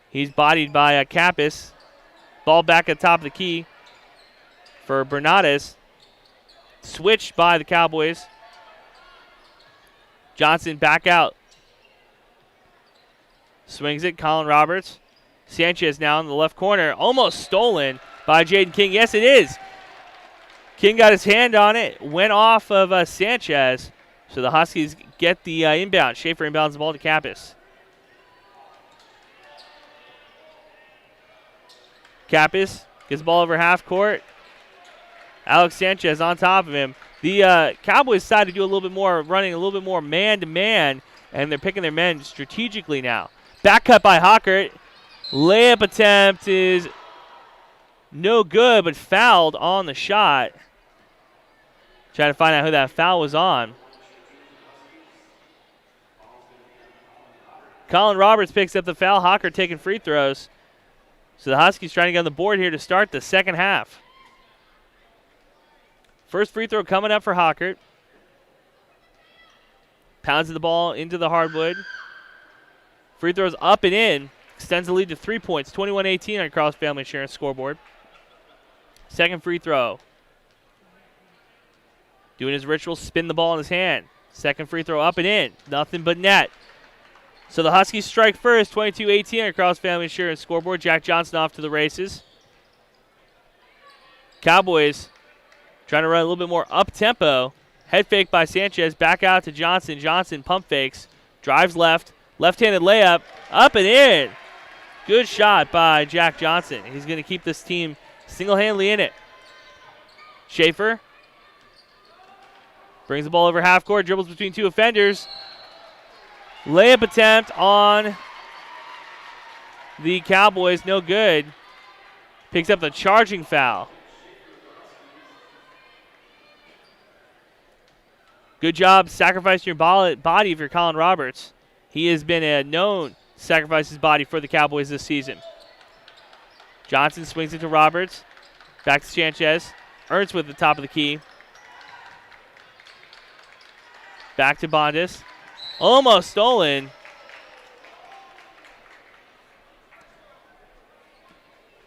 he's bodied by Kappas. Ball back at the top of the key for Bernades. Switched by the Cowboys. Johnson back out. Swings it, Colin Roberts. Sanchez now in the left corner. Almost stolen by Jaden King. Yes, it is. King got his hand on it. Went off of Sanchez. So the Huskies get the inbound. Schaefer inbounds the ball to Kappas. Kappas gets the ball over half court. Alex Sanchez on top of him. The Cowboys decided to do a little bit more running, a little bit more man-to-man, and they're picking their men strategically now. Back cut by Hawker. Layup attempt is no good, but fouled on the shot. Trying to find out who that foul was on. Colin Roberts picks up the foul. Hawker taking free throws. So the Huskies trying to get on the board here to start the second half. First free throw coming up for Hawker. Pounds the ball into the hardwood. Free throws up and in. Extends the lead to 3 points. 21-18 on Carlos Family Insurance scoreboard. Second free throw. Doing his ritual, spin the ball in his hand. Second free throw up and in. Nothing but net. So the Huskies strike first. 22-18 on Carlos Family Insurance scoreboard. Jack Johnson off to the races. Cowboys trying to run a little bit more up-tempo. Head fake by Sanchez. Back out to Johnson. Johnson pump fakes. Drives left. Left-handed layup. Up and in. Good shot by Jack Johnson. He's going to keep this team single-handedly in it. Schaefer brings the ball over half court. Dribbles between two offenders. Layup attempt on the Cowboys. No good. Picks up the charging foul. Good job sacrificing your body if you're Colin Roberts. He has been a known sacrifice his body for the Cowboys this season. Johnson swings it to Roberts. Back to Sanchez. Ernst with the top of the key. Back to Bondis. Almost stolen.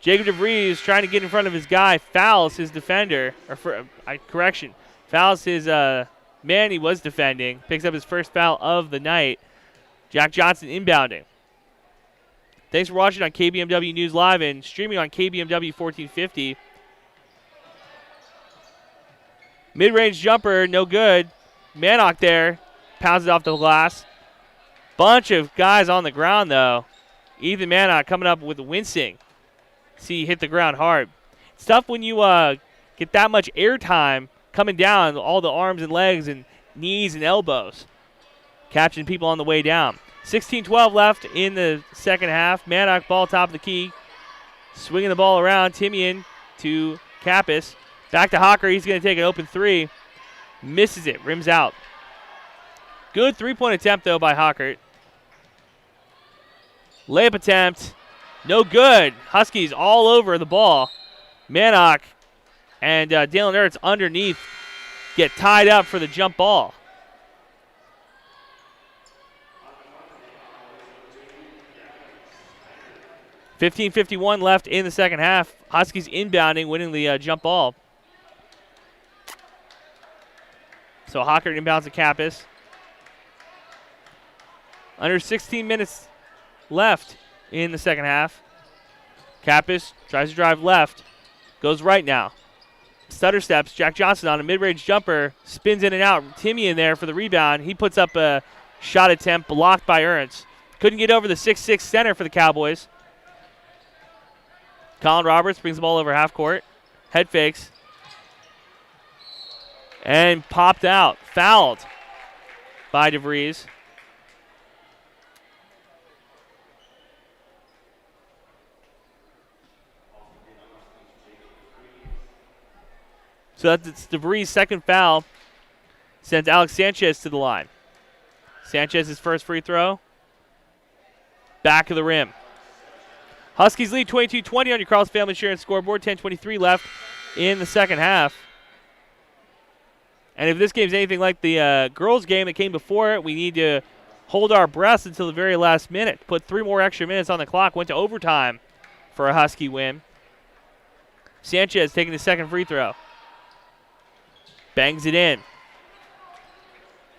Jacob DeVries trying to get in front of his guy, fouls his defender, fouls his man he was defending, picks up his first foul of the night. Jack Johnson inbounding. Thanks for watching on KBMW News Live and streaming on KBMW 1450. Mid-range jumper, no good. Manock there, pounds it off the glass. Bunch of guys on the ground, though. Ethan Manock coming up with wincing. See, he hit the ground hard. It's tough when you get that much air time coming down, all the arms and legs and knees and elbows. Catching people on the way down. 16-12 left in the second half. Manock ball top of the key. Swinging the ball around. Timian to Kappas. Back to Hocker. He's going to take an open three. Misses it. Rims out. Good three-point attempt, though, by Hockert. Layup attempt. No good. Huskies all over the ball. Manock and Dalen Ertz underneath get tied up for the jump ball. .51 left in the second half. Huskies inbounding, winning the jump ball. So Hockert inbounds to Kappas. Under 16 minutes left in the second half. Kappas tries to drive left. Goes right now. Stutter steps. Jack Johnson on a mid-range jumper. Spins in and out. Timmy in there for the rebound. He puts up a shot attempt blocked by Ernst. Couldn't get over the 6'6 center for the Cowboys. Colin Roberts brings the ball over half court. Head fakes. And popped out. Fouled by DeVries. So that's DeVries' second foul. Sends Alex Sanchez to the line. Sanchez's first free throw. Back of the rim. Huskies lead 22-20 on your Carl's Family Insurance scoreboard. 10:23 left in the second half. And if this game's anything like the girls' game that came before it, we need to hold our breaths until the very last minute. Put 3 more extra minutes on the clock. Went to overtime for a Husky win. Sanchez taking the second free throw. Bangs it in.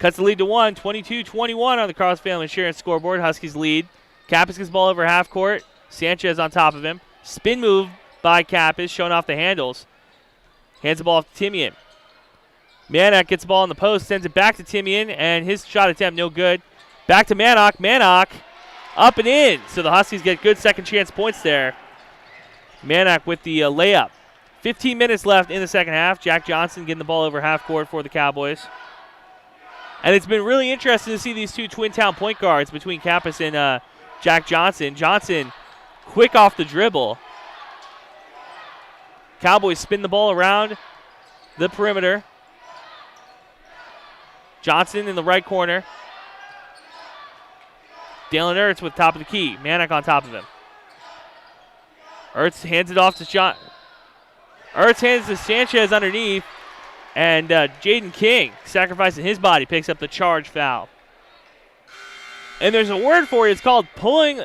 Cuts the lead to 1. 22-21 on the Carl's Family Insurance scoreboard. Huskies lead. Kappas gets the ball over half court. Sanchez on top of him. Spin move by Kappas, showing off the handles. Hands the ball off to Timian. Manock gets the ball in the post, sends it back to Timian, and his shot attempt no good. Back to Manock. Manock up and in. So the Huskies get good second chance points there. Manock with the layup. 15 minutes left in the second half. Jack Johnson getting the ball over half court for the Cowboys. And it's been really interesting to see these two Twin Town point guards between Kappas and Jack Johnson. Johnson quick off the dribble. Cowboys spin the ball around the perimeter. Johnson in the right corner. Dalen Ertz with top of the key. Manock on top of him. Ertz hands it off to Ertz hands to Sanchez underneath. And Jaden King, sacrificing his body, picks up the charge foul. And there's a word for it. It's called pulling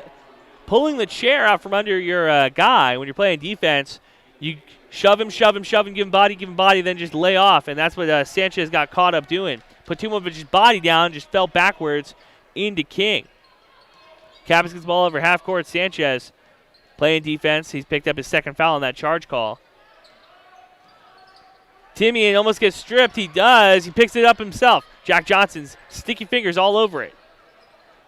the chair out from under your guy. When you're playing defense, you shove him, give him body, then just lay off. And that's what Sanchez got caught up doing. Put too much of his body down, just fell backwards into King. Kappas gets the ball over half court. Sanchez playing defense. He's picked up his second foul on that charge call. Timian almost gets stripped. He does. He picks it up himself. Jack Johnson's sticky fingers all over it.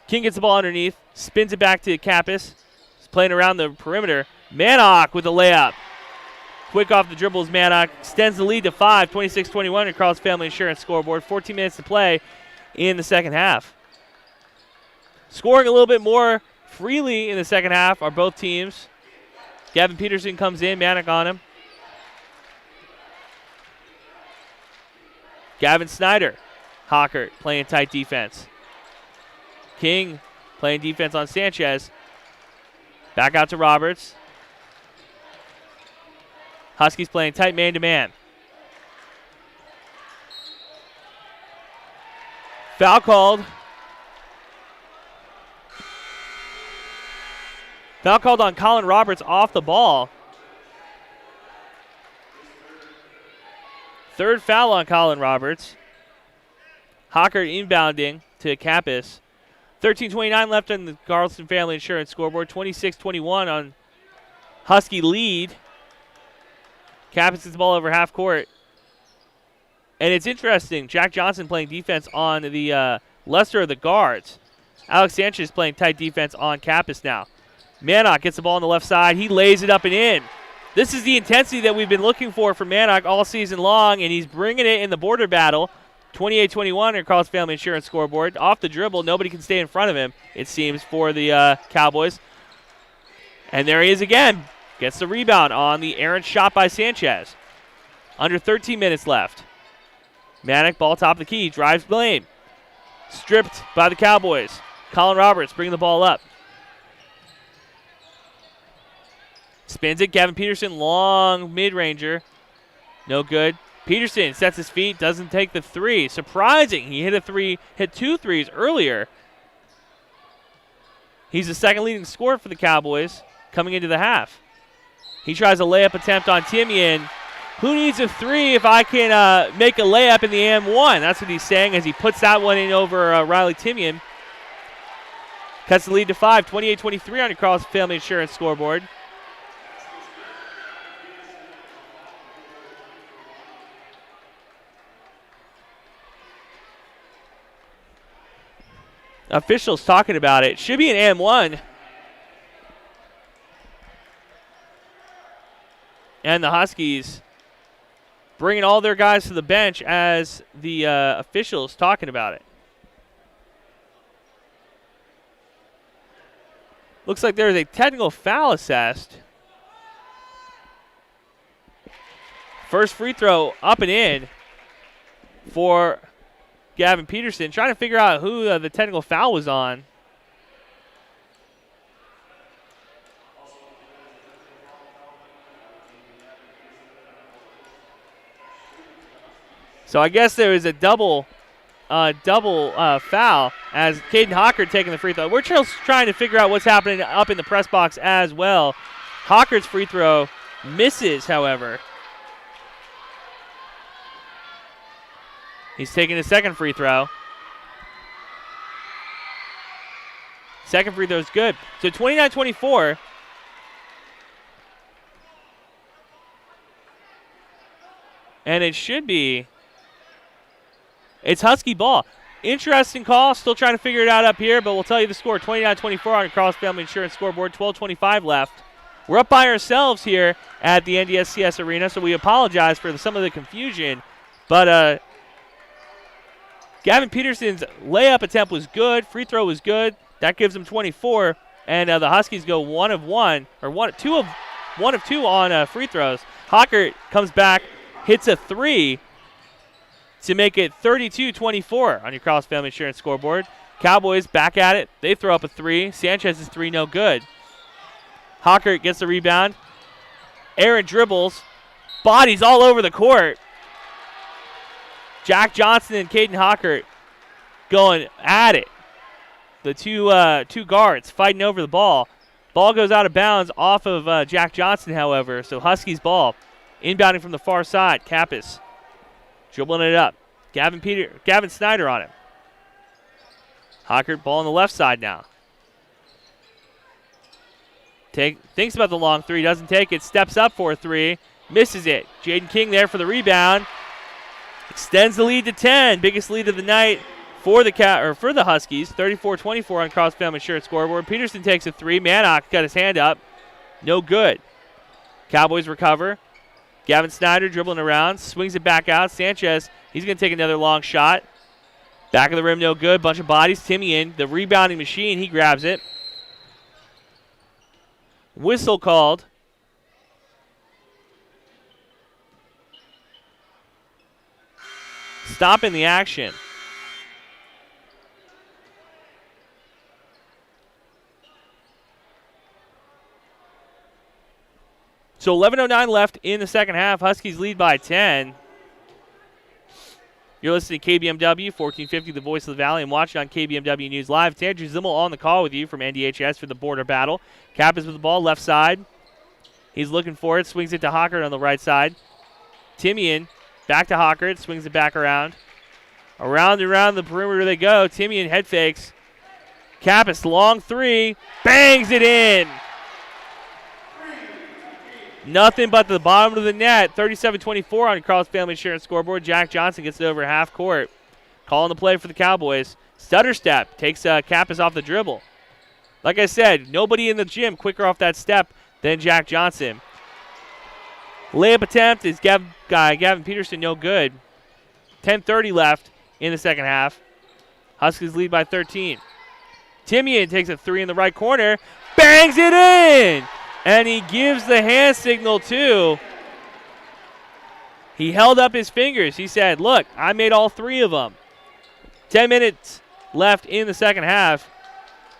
King gets the ball underneath. Spins it back to Kappas. He's playing around the perimeter. Manock with a layup. Quick off the dribbles, Manock extends the lead to 5, 26-21 across Family Insurance scoreboard. 14 minutes to play in the second half. Scoring a little bit more freely in the second half are both teams. Gavin Peterson comes in, Manock on him. Gavin Snyder, Hockert playing tight defense. King playing defense on Sanchez. Back out to Roberts. Huskies playing tight man-to-man. Foul called Foul called on Colin Roberts off the ball. Third foul on Colin Roberts. Hockert inbounding to Kappas. 13:29 left on the Carlson Family Insurance scoreboard. 26-21 on Husky lead. Kappas gets the ball over half court. And it's interesting, Jack Johnson playing defense on the lesser of the guards. Alex Sanchez playing tight defense on Kappas now. Mannock gets the ball on the left side. He lays it up and in. This is the intensity that we've been looking for from Mannock all season long, and he's bringing it in the border battle. 28-21 on Carlson Family Insurance scoreboard. Off the dribble, nobody can stay in front of him, it seems, for the Cowboys. And there he is again. Gets the rebound on the errant shot by Sanchez. Under 13 minutes left. Mannock, ball top of the key, drives lane. Stripped by the Cowboys. Colin Roberts bringing the ball up. Spins it, Gavin Peterson, long mid-ranger. No good. Peterson sets his feet, doesn't take the three. Surprising, he hit 2 threes earlier. He's the second leading scorer for the Cowboys coming into the half. He tries a layup attempt on Timian. Who needs a three if I can make a layup in the AM1? That's what he's saying as he puts that one in over Riley Timian. Cuts the lead to 5, 28-23 on your Carlson Family Insurance scoreboard. Officials talking about it. Should be an AM1. And the Huskies bringing all their guys to the bench as the officials talking about it. Looks like there's a technical foul assessed. First free throw up and in for Gavin Peterson. Trying to figure out who the technical foul was on. So I guess there was a double foul as Caden Hockert taking the free throw. We're just trying to figure out what's happening up in the press box as well. Hockert's free throw misses, however. He's taking his second free throw. Second free throw is good. So 29-24. And it should be. It's Husky ball. Interesting call. Still trying to figure it out up here, but we'll tell you the score. 29-24 on your Carlson Family Insurance scoreboard. 12:25 left. We're up by ourselves here at the NDSCS Arena, so we apologize for some of the confusion. But Gavin Peterson's layup attempt was good. Free throw was good. That gives him 24. And the Huskies go 1 of 1 on free throws. Hockert comes back, hits a 3 to make it 32-24 on your Carlson Family Insurance scoreboard. Cowboys back at it. They throw up a 3. Sanchez's 3 no good. Hockert gets the rebound. Aaron dribbles. Bodies all over the court. Jack Johnson and Caden Hockert going at it. The two guards fighting over the ball. Ball goes out of bounds off of Jack Johnson, however. So Huskies ball. Inbounding from the far side. Kappas dribbling it up. Gavin Snyder on it. Hockert ball on the left side now. Thinks about the long 3. Doesn't take it. Steps up for a 3. Misses it. Jaden King there for the rebound. Extends the lead to 10. Biggest lead of the night for the Huskies. 34-24 on Carlson Family Insurance scoreboard. Peterson takes a 3. Mannock got his hand up. No good. Cowboys recover. Gavin Snyder dribbling around. Swings it back out. Sanchez, he's going to take another long shot. Back of the rim, no good. Bunch of bodies. Timian, the rebounding machine, he grabs it. Whistle called. Stopping the action. So 11:09 left in the second half. Huskies lead by 10. You're listening to KBMW, 1450, the voice of the Valley, and watching on KBMW News Live. It's Andrew Zimmel on the call with you from NDHS for the border battle. Kappas with the ball, left side. He's looking for it, swings it to Hockert on the right side. Timian back to Hockert, swings it back around. Around and around the perimeter they go. Timian head fakes. Kappas, long three, bangs it in. Nothing but the bottom of the net. 37-24 on Carl's Family Insurance scoreboard. Jack Johnson gets it over half court. Calling the play for the Cowboys. Stutter step. Takes Kappas off the dribble. Like I said, nobody in the gym quicker off that step than Jack Johnson. Layup attempt is Gavin Peterson, no good. 10:30 left in the second half. Huskies lead by 13. Timian takes a three in the right corner. Bangs it in! And he gives the hand signal, too. He held up his fingers. He said, look, I made all three of them. 10 minutes left in the second half.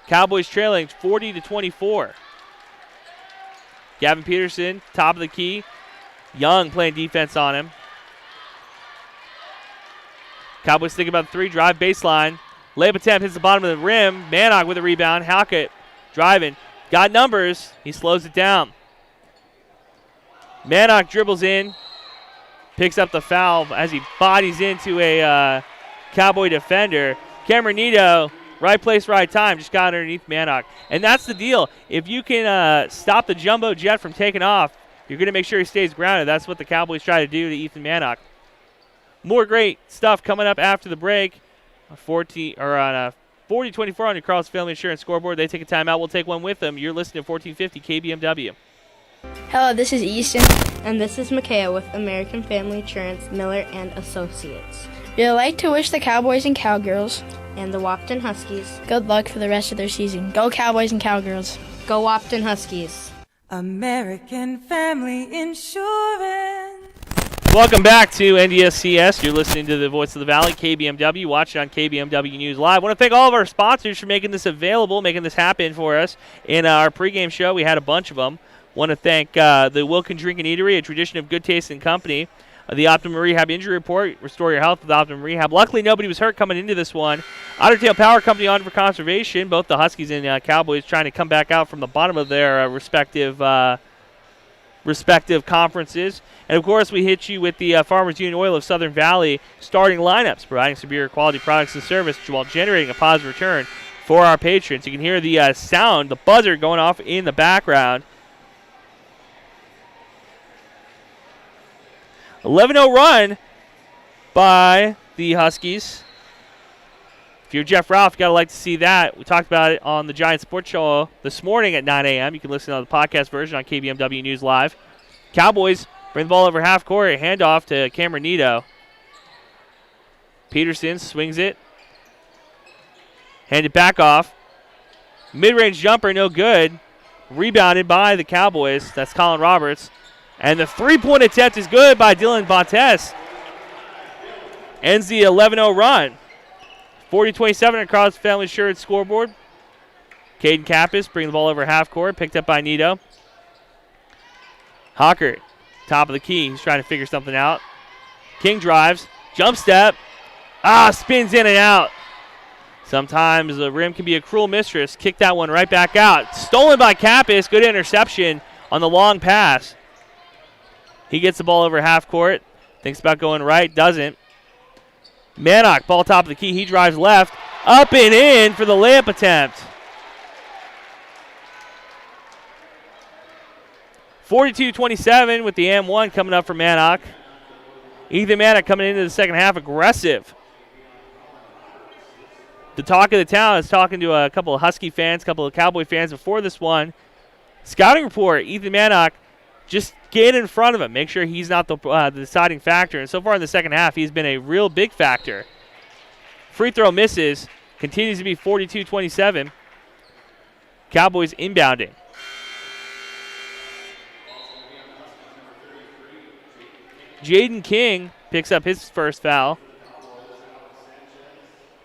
Cowboys trailing 40-24. Gavin Peterson, top of the key. Young playing defense on him. Cowboys thinking about the three, drive baseline. Layup attempt hits the bottom of the rim. Mannock with a rebound. Hackett driving. Got numbers. He slows it down. Mannock dribbles in. Picks up the foul as he bodies into a Cowboy defender. Cameron Nito, right place, right time. Just got underneath Mannock. And that's the deal. If you can stop the jumbo jet from taking off, you're going to make sure he stays grounded. That's what the Cowboys try to do to Ethan Mannock. More great stuff coming up after the break. 40-24 on your Carl's Family Insurance scoreboard. They take a timeout. We'll take one with them. You're listening to 1450 KBMW. Hello, this is Easton. And this is Micaiah with American Family Insurance, Miller and Associates. We'd like to wish the Cowboys and Cowgirls and the Wahpeton Huskies good luck for the rest of their season. Go Cowboys and Cowgirls. Go Wahpeton Huskies. American Family Insurance. Welcome back to NDSCS. You're listening to the Voice of the Valley, KBMW, watching on KBMW News Live. I want to thank all of our sponsors for making this available, making this happen for us. In our pregame show, we had a bunch of them. Want to thank the Wilkin Drink and Eatery, a tradition of good taste and company. The Optimum Rehab Injury Report, restore your health with Optimum Rehab. Luckily, nobody was hurt coming into this one. Otter Tail Power Company on for conservation. Both the Huskies and Cowboys trying to come back out from the bottom of their respective conferences. And, of course, we hit you with the Farmers Union Oil of Southern Valley starting lineups, providing superior quality products and service while generating a positive return for our patrons. You can hear the sound, the buzzer going off in the background. 11-0 run by the Huskies. If you're Jeff Ralph, you got to like to see that. We talked about it on the Giant Sports Show this morning at 9 a.m. You can listen to the podcast version on KBMW News Live. Cowboys bring the ball over half court. Handoff to Cameron Nito. Peterson swings it. Hand it back off. Mid-range jumper, no good. Rebounded by the Cowboys. That's Colin Roberts. And the three-point attempt is good by Dylan Bontes. Ends the 11-0 run. 40-27 across the Family Insurance scoreboard. Caden Kappas bringing the ball over half court. Picked up by Nito. Hockert, top of the key. He's trying to figure something out. King drives. Jump step. Spins in and out. Sometimes the rim can be a cruel mistress. Kick that one right back out. Stolen by Kappas. Good interception on the long pass. He gets the ball over half court. Thinks about going right. Doesn't. Mannock, ball top of the key. He drives left. Up and in for the layup attempt. 42-27 with the M1 coming up for Mannock. Ethan Mannock coming into the second half aggressive. The talk of the town is talking to a couple of Husky fans, a couple of Cowboy fans before this one. Scouting report, Ethan Mannock, just get in front of him. Make sure he's not the deciding factor. And so far in the second half, he's been a real big factor. Free throw misses. Continues to be 42-27. Cowboys inbounding. Jaden King picks up his first foul.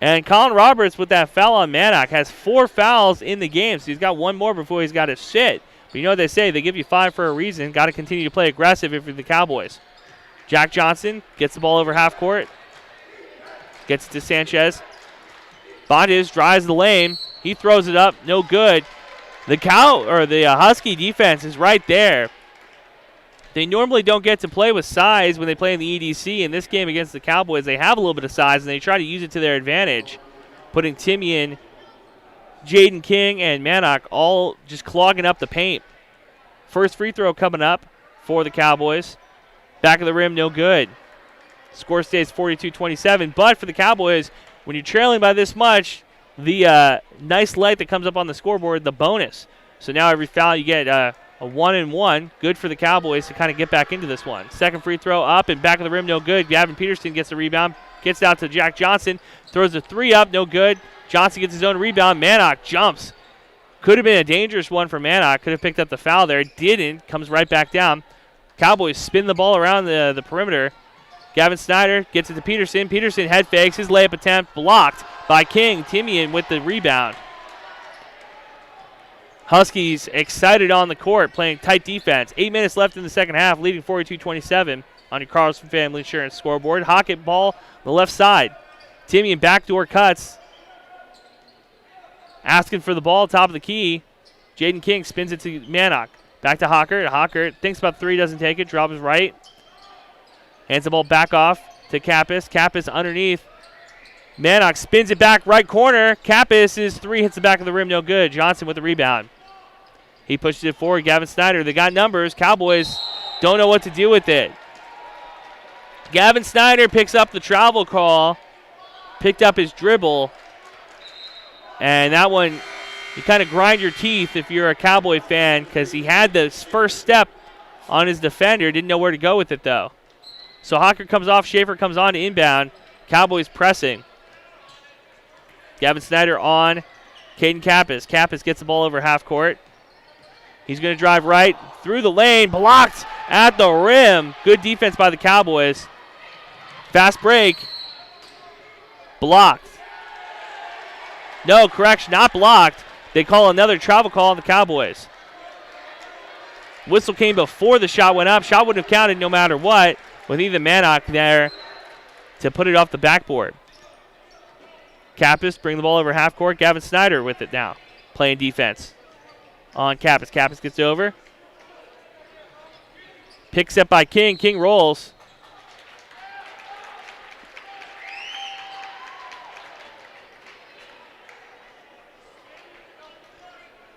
And Colin Roberts with that foul on Mannock has 4 fouls in the game. So he's got one more before he's got to sit. But you know what they say, they give you 5 for a reason. Got to continue to play aggressive if you're the Cowboys. Jack Johnson gets the ball over half court. Gets it to Sanchez. Bontes drives the lane. He throws it up. No good. The Husky defense is right there. They normally don't get to play with size when they play in the EDC. In this game against the Cowboys, they have a little bit of size, and they try to use it to their advantage, putting Timian, Jaden King, and Mannock all just clogging up the paint. First free throw coming up for the Cowboys. Back of the rim, no good. Score stays 42-27, but for the Cowboys, when you're trailing by this much, the nice light that comes up on the scoreboard, the bonus. So now every foul you get a 1-and-1. Good for the Cowboys to kind of get back into this one. Second free throw up and back of the rim, no good. Gavin Peterson gets the rebound, gets out to Jack Johnson, throws a three up, no good. Johnson gets his own rebound. Mannock jumps. Could have been a dangerous one for Mannock. Could have picked up the foul there. Didn't. Comes right back down. Cowboys spin the ball around the perimeter. Gavin Snyder gets it to Peterson. Peterson head fakes. His layup attempt blocked by King. Timian with the rebound. Huskies excited on the court, playing tight defense. 8 minutes left in the second half, leading 42-27 on your Carlson Family Insurance scoreboard. Hockett ball on the left side. Timian backdoor cuts. Asking for the ball, top of the key. Jaden King spins it to Mannock. Back to Hockert. Hockert thinks about three, doesn't take it, drops right. Hands the ball back off to Kappas. Kappas underneath. Mannock spins it back, right corner. Kappas' three hits the back of the rim, no good. Johnson with the rebound. He pushes it forward. Gavin Snyder, they got numbers. Cowboys don't know what to do with it. Gavin Snyder picks up the travel call, picked up his dribble, and that one, you kind of grind your teeth if you're a Cowboy fan because he had the first step on his defender, didn't know where to go with it though. So Hawker comes off, Schaefer comes on to inbound. Cowboys pressing. Gavin Snyder on Caden Kappas. Kappas gets the ball over half court. He's going to drive right through the lane, blocked at the rim. Good defense by the Cowboys. Fast break. Blocked. No, correction, not blocked. They call another travel call on the Cowboys. Whistle came before the shot went up. Shot wouldn't have counted no matter what, with Ethan Mannock there to put it off the backboard. Kappas bring the ball over half court. Gavin Snyder with it now, playing defense on Kappas. Kappas gets over. Pick set by King. King rolls.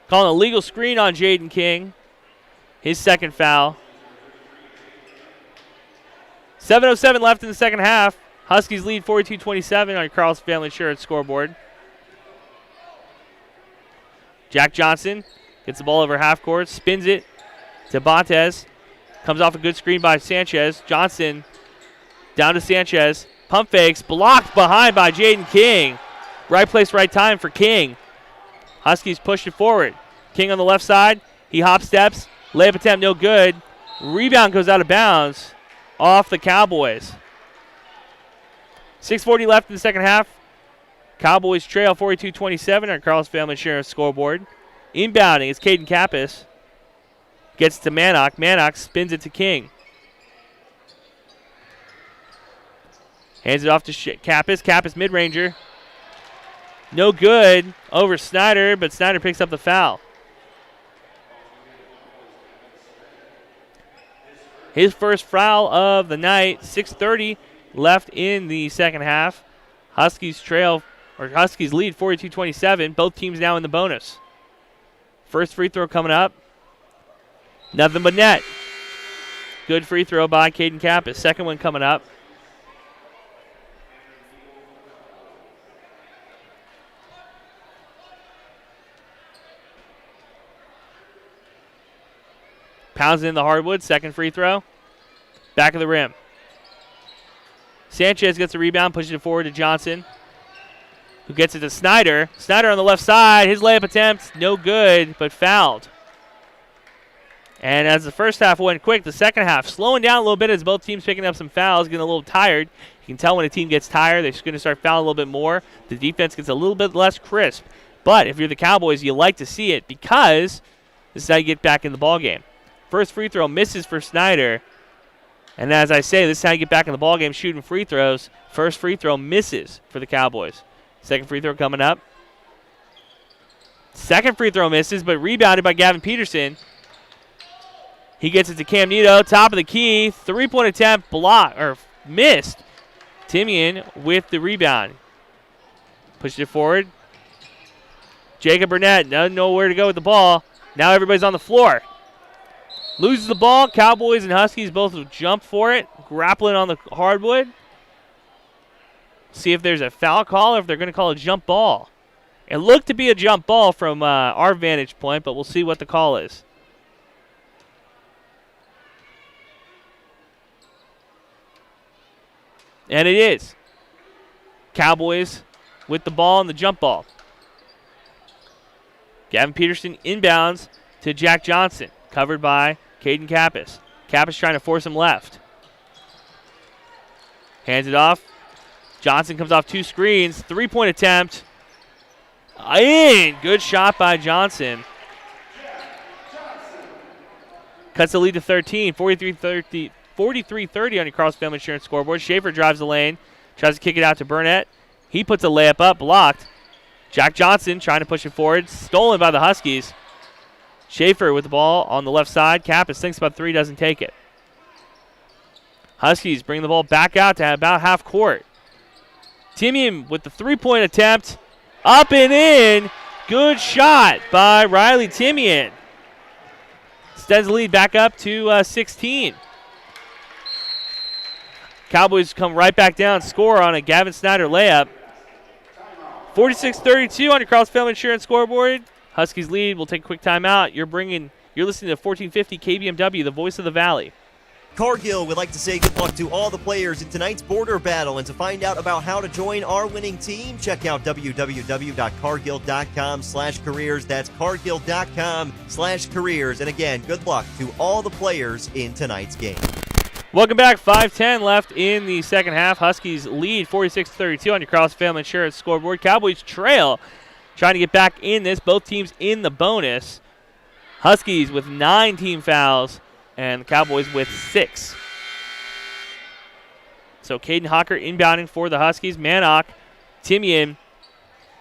Calling a legal screen on Jaden King. His second foul. 7:07 left in the second half. Huskies lead 42-27 on your Carlson Family Insurance scoreboard. Jack Johnson gets the ball over half court, spins it to Bontes. Comes off a good screen by Sanchez. Johnson down to Sanchez. Pump fakes, blocked behind by Jaden King. Right place, right time for King. Huskies push it forward. King on the left side. He hop steps. Layup attempt no good. Rebound goes out of bounds off the Cowboys. 6:40 left in the second half. Cowboys trail 42-27 on Carlson Family Insurance scoreboard. Inbounding is Caden Kappas. Gets to Mannock. Mannock spins it to King. Hands it off to Kappas. Kappas mid-ranger. No good over Snyder, but Snyder picks up the foul. His first foul of the night. 6:30 left in the second half. Huskies lead 42-27. Both teams now in the bonus. First free throw coming up. Nothing but net. Good free throw by Caden Kappas. Second one coming up. Pounds in the hardwood. Second free throw. Back of the rim. Sanchez gets the rebound, pushes it forward to Johnson, who gets it to Snyder. Snyder on the left side. His layup attempt, no good, but fouled. And as the first half went quick, the second half slowing down a little bit as both teams picking up some fouls, getting a little tired. You can tell when a team gets tired, they're just going to start fouling a little bit more. The defense gets a little bit less crisp. But if you're the Cowboys, you like to see it because this is how you get back in the ballgame. First free throw misses for Snyder. And as I say, this is how you get back in the ballgame shooting free throws. First free throw misses for the Cowboys. Second free throw coming up. Second free throw misses, but rebounded by Gavin Peterson. He gets it to Cam Nito, top of the key. Three-point attempt missed. Timian with the rebound. Pushed it forward. Jacob Burnett doesn't know where to go with the ball. Now everybody's on the floor. Loses the ball. Cowboys and Huskies both jump for it. Grappling on the hardwood. See if there's a foul call or if they're going to call a jump ball. It looked to be a jump ball from our vantage point, but we'll see what the call is. And it is. Cowboys with the ball and the jump ball. Gavin Peterson inbounds to Jack Johnson, covered by Caden Kappas. Kappas trying to force him left. Hands it off. Johnson comes off two screens. Three-point attempt. In. Good shot by Johnson. Cuts the lead to 13. 43-30 on your Cross Family Insurance scoreboard. Schaefer drives the lane. Tries to kick it out to Burnett. He puts a layup up. Blocked. Jack Johnson trying to push it forward. Stolen by the Huskies. Schaefer with the ball on the left side. Kappas thinks about three. Doesn't take it. Huskies bring the ball back out to about half court. Timian with the three-point attempt. Up and in. Good shot by Riley Timian. Extends the lead back up to 16. Cowboys come right back down, score on a Gavin Snyder layup. 46-32 on your Cross Family Insurance scoreboard. Huskies lead. We'll take a quick timeout. You're listening to 1450 KBMW, the voice of the Valley. Cargill would like to say good luck to all the players in tonight's border battle. And to find out about how to join our winning team, check out www.cargill.com/careers. That's cargill.com/careers. And again, good luck to all the players in tonight's game. Welcome back. 5:10 left in the second half. Huskies lead 46-32 on your Cross Family Insurance scoreboard. Cowboys trail, trying to get back in this. Both teams in the bonus. Huskies with 9 team fouls and the Cowboys with 6. So Caden Hocker inbounding for the Huskies. Manock, Timian,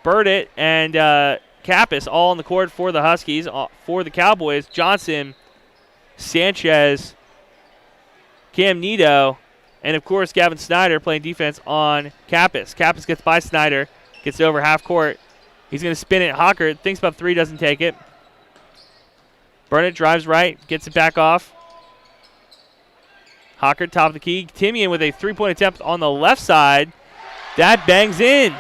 Burdett, and Kappas all on the court for the Huskies. For the Cowboys, Johnson, Sanchez, Cam Nito, and of course Gavin Snyder playing defense on Kappas. Kappas gets by Snyder, gets it over half court. He's going to spin it. Hocker thinks about three, doesn't take it. Burnett drives right, gets it back off. Hocker top of the key. Timian with a three-point attempt on the left side. That bangs in.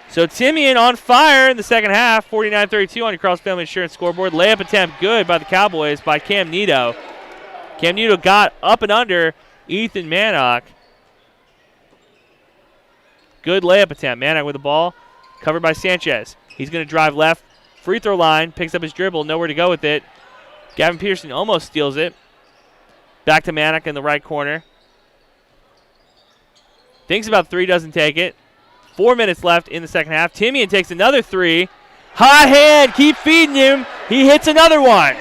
So Timian on fire in the second half. 49-32 on your Cross Family Insurance scoreboard. Layup attempt good by the Cowboys by Cam Nito. Cam Nito got up and under Ethan Manock. Good layup attempt. Manock with the ball. Covered by Sanchez. He's going to drive left. Free throw line. Picks up his dribble. Nowhere to go with it. Gavin Peterson almost steals it. Back to Manock in the right corner. Thinks about three. Doesn't take it. 4 minutes left in the second half. Timian takes another three. Hot hand. Keep feeding him. He hits another one.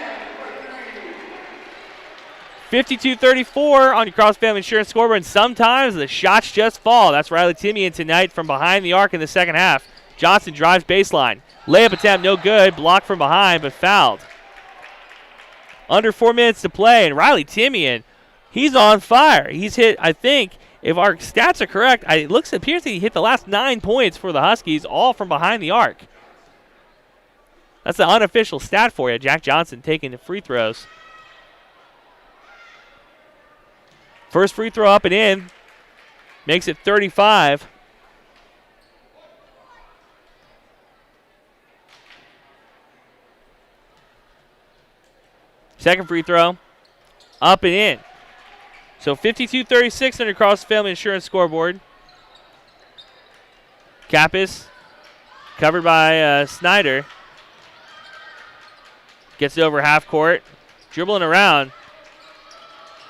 52-34 on your Cross Family Insurance scoreboard, and sometimes the shots just fall. That's Riley Timian tonight from behind the arc in the second half. Johnson drives baseline. Layup attempt, no good. Blocked from behind, but fouled. Under 4 minutes to play, and Riley Timian, he's on fire. He's hit, I think, if our stats are correct, it appears that he hit the last 9 points for the Huskies, all from behind the arc. That's the unofficial stat for you. Jack Johnson taking the free throws. First free throw up and in. Makes it 35. Second free throw. Up and in. So 52-36 on your Cross Family Insurance scoreboard. Kappas covered by Snyder. Gets it over half court. Dribbling around.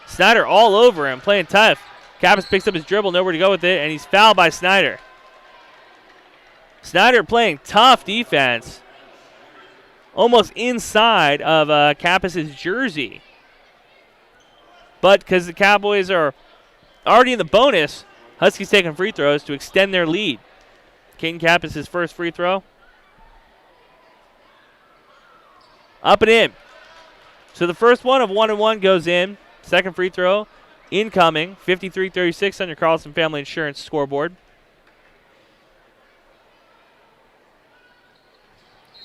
Snyder all over him, playing tough. Kappas picks up his dribble, nowhere to go with it, and he's fouled by Snyder. Snyder playing tough defense. Almost inside of Kappas' jersey. But because the Cowboys are already in the bonus, Huskies taking free throws to extend their lead. Caden Kappas his first free throw. Up and in. So the first one of 1-1 goes in. Second free throw incoming. 53-36 on your Carlson Family Insurance scoreboard.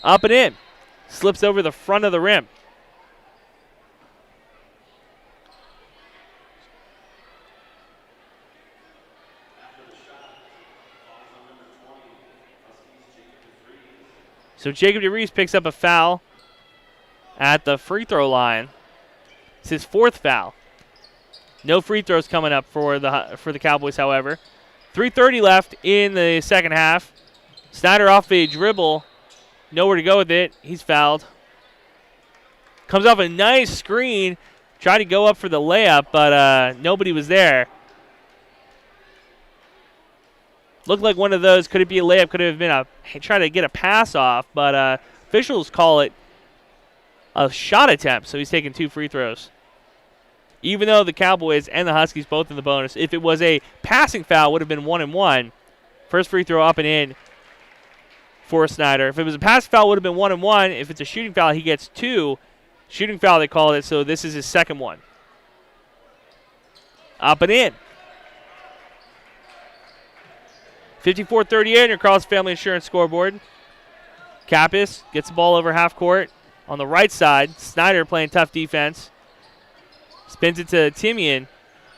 Up and in. Slips over the front of the rim. So Jacob DeReese picks up a foul at the free throw line. It's his fourth foul. No free throws coming up for the Cowboys, however. 3:30 left in the second half. Snyder off a dribble. Nowhere to go with it. He's fouled. Comes off a nice screen. Tried to go up for the layup, but nobody was there. Looked like one of those. Could it be a layup? Could it have been try to get a pass off, but officials call it a shot attempt, so he's taking 2 free throws. Even though the Cowboys and the Huskies both in the bonus, if it was a passing foul, would have been 1-1. First free throw up and in for Snyder. If it was a pass foul, would have been 1-1. If it's a shooting foul, he gets 2. Shooting foul, they call it, so this is his second one. Up and in. 54-38 on your Carlson Family Insurance scoreboard. Kappas gets the ball over half court on the right side. Snyder playing tough defense. Spins it to Timian.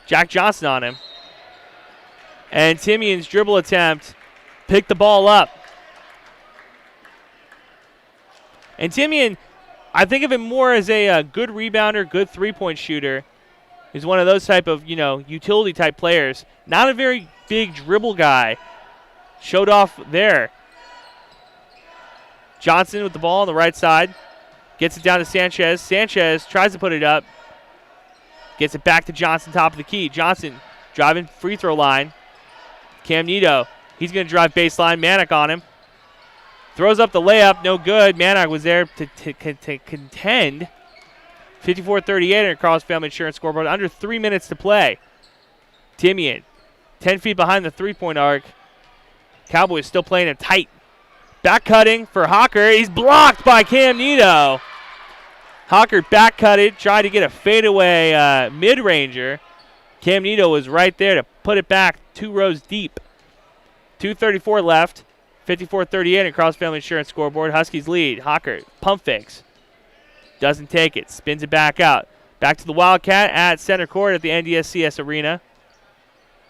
Jack Johnson on him. And Timian's dribble attempt picked the ball up. And Timian, I think of him more as a good rebounder, good three-point shooter. He's one of those type of, utility type players. Not a very big dribble guy. Showed off there. Johnson with the ball on the right side. Gets it down to Sanchez. Sanchez tries to put it up. Gets it back to Johnson, top of the key. Johnson driving free throw line. Cam Nito, he's going to drive baseline. Manick on him. Throws up the layup, no good. Manick was there to contend. 54-38 on your Carlson Family Insurance scoreboard. Under 3 minutes to play. Timian, 10 feet behind the three-point arc. Cowboys still playing it tight. Back cutting for Hawker. He's blocked by Cam Nito. Hawker back cutted, tried to get a fadeaway mid-ranger. Cam Nito was right there to put it back 2 rows deep. 2:34 left. 54-38 across Family Insurance scoreboard. Huskies lead. Hawker pump fakes. Doesn't take it. Spins it back out. Back to the Wildcat at center court at the NDSCS Arena.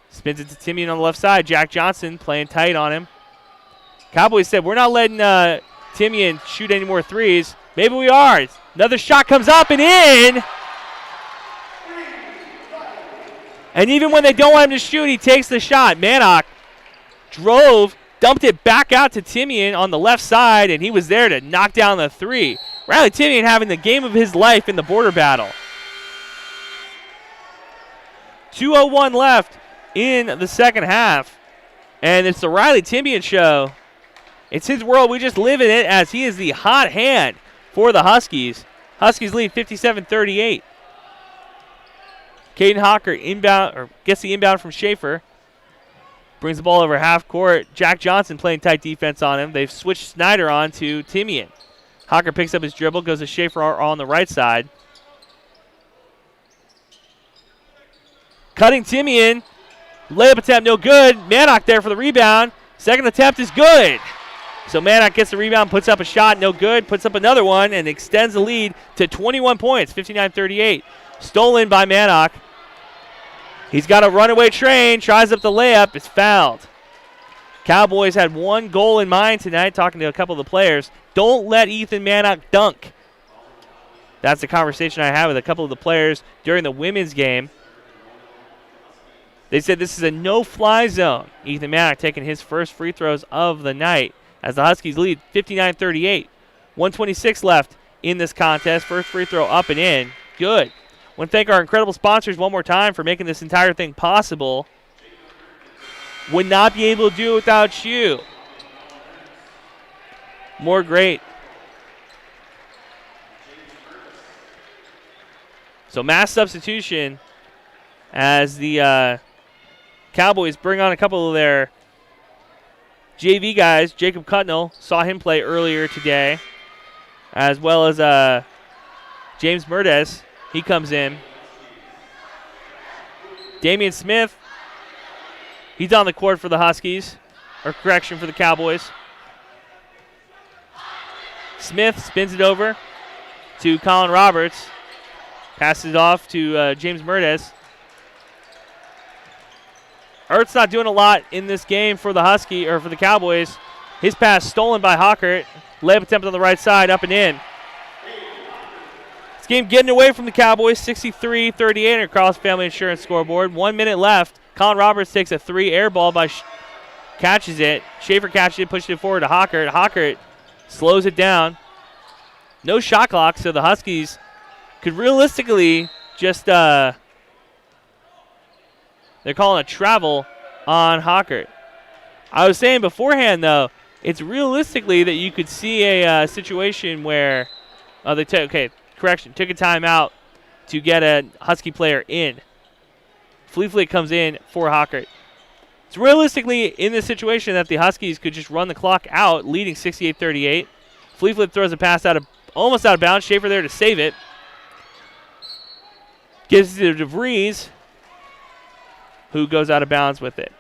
Spins it to Timian on the left side. Jack Johnson playing tight on him. Cowboys said, we're not letting Timian shoot any more threes. Maybe we are. Another shot comes up and in. And even when they don't want him to shoot, he takes the shot. Manick drove, dumped it back out to Timian on the left side, and he was there to knock down the three. Riley Timian having the game of his life in the border battle. 2:01 left in the second half. And it's the Riley Timian show. It's his world. We just live in it as he is the hot hand for the Huskies. Huskies lead 57-38. Caden Hawker gets the inbound from Schaefer. Brings the ball over half court. Jack Johnson playing tight defense on him. They've switched Snyder on to Timian. Hawker picks up his dribble, goes to Schaefer on the right side. Cutting Timian. Layup attempt no good. Manick there for the rebound. Second attempt is good. So Manick gets the rebound, puts up a shot, no good. Puts up another one and extends the lead to 21 points, 59-38. Stolen by Manick. He's got a runaway train, tries up the layup, is fouled. Cowboys had one goal in mind tonight, talking to a couple of the players. Don't let Ethan Manick dunk. That's the conversation I had with a couple of the players during the women's game. They said this is a no-fly zone. Ethan Manick taking his first free throws of the night as the Huskies lead 59-38. 1:26 left in this contest. First free throw up and in. Good. I want to thank our incredible sponsors one more time for making this entire thing possible. Would not be able to do it without you. More great. So mass substitution as the Cowboys bring on a couple of their JV guys. Jacob Cutnell, saw him play earlier today, as well as James Murdez. He comes in. Damian Smith, he's on the court for the Huskies, or correction, for the Cowboys. Smith spins it over to Colin Roberts. Passes it off to James Murdez. Ertz not doing a lot in this game for the Cowboys. His pass stolen by Hockert. Layup attempt on the right side, up and in. This game getting away from the Cowboys, 63-38 across Family Insurance scoreboard. 1 minute left. Colin Roberts takes a three, air ball by catches it. Schaefer catches it, pushes it forward to Hockert. Hockert slows it down. No shot clock, so the Huskies could realistically just they're calling a travel on Hockert. I was saying beforehand, though, it's realistically that you could see a situation where took a timeout to get a Husky player in. Fleet comes in for Hockert. It's realistically in this situation that the Huskies could just run the clock out, leading 68-38. Fleet throws a pass almost out of bounds. Schaefer there to save it. Gives it to DeVries, who goes out of bounds with it.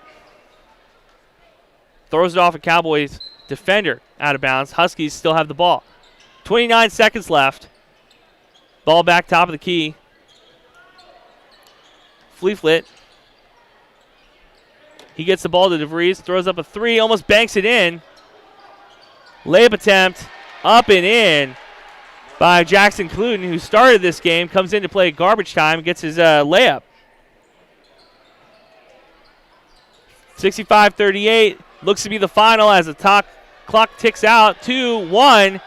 Throws it off a Cowboys defender out of bounds. Huskies still have the ball. 29 seconds left. Ball back top of the key. Fleet. He gets the ball to DeVries, throws up a three, almost banks it in. Layup attempt, up and in by Jackson Cluten, who started this game, comes in to play garbage time, gets his layup. 65-38, looks to be the final as the clock ticks out. 2-1,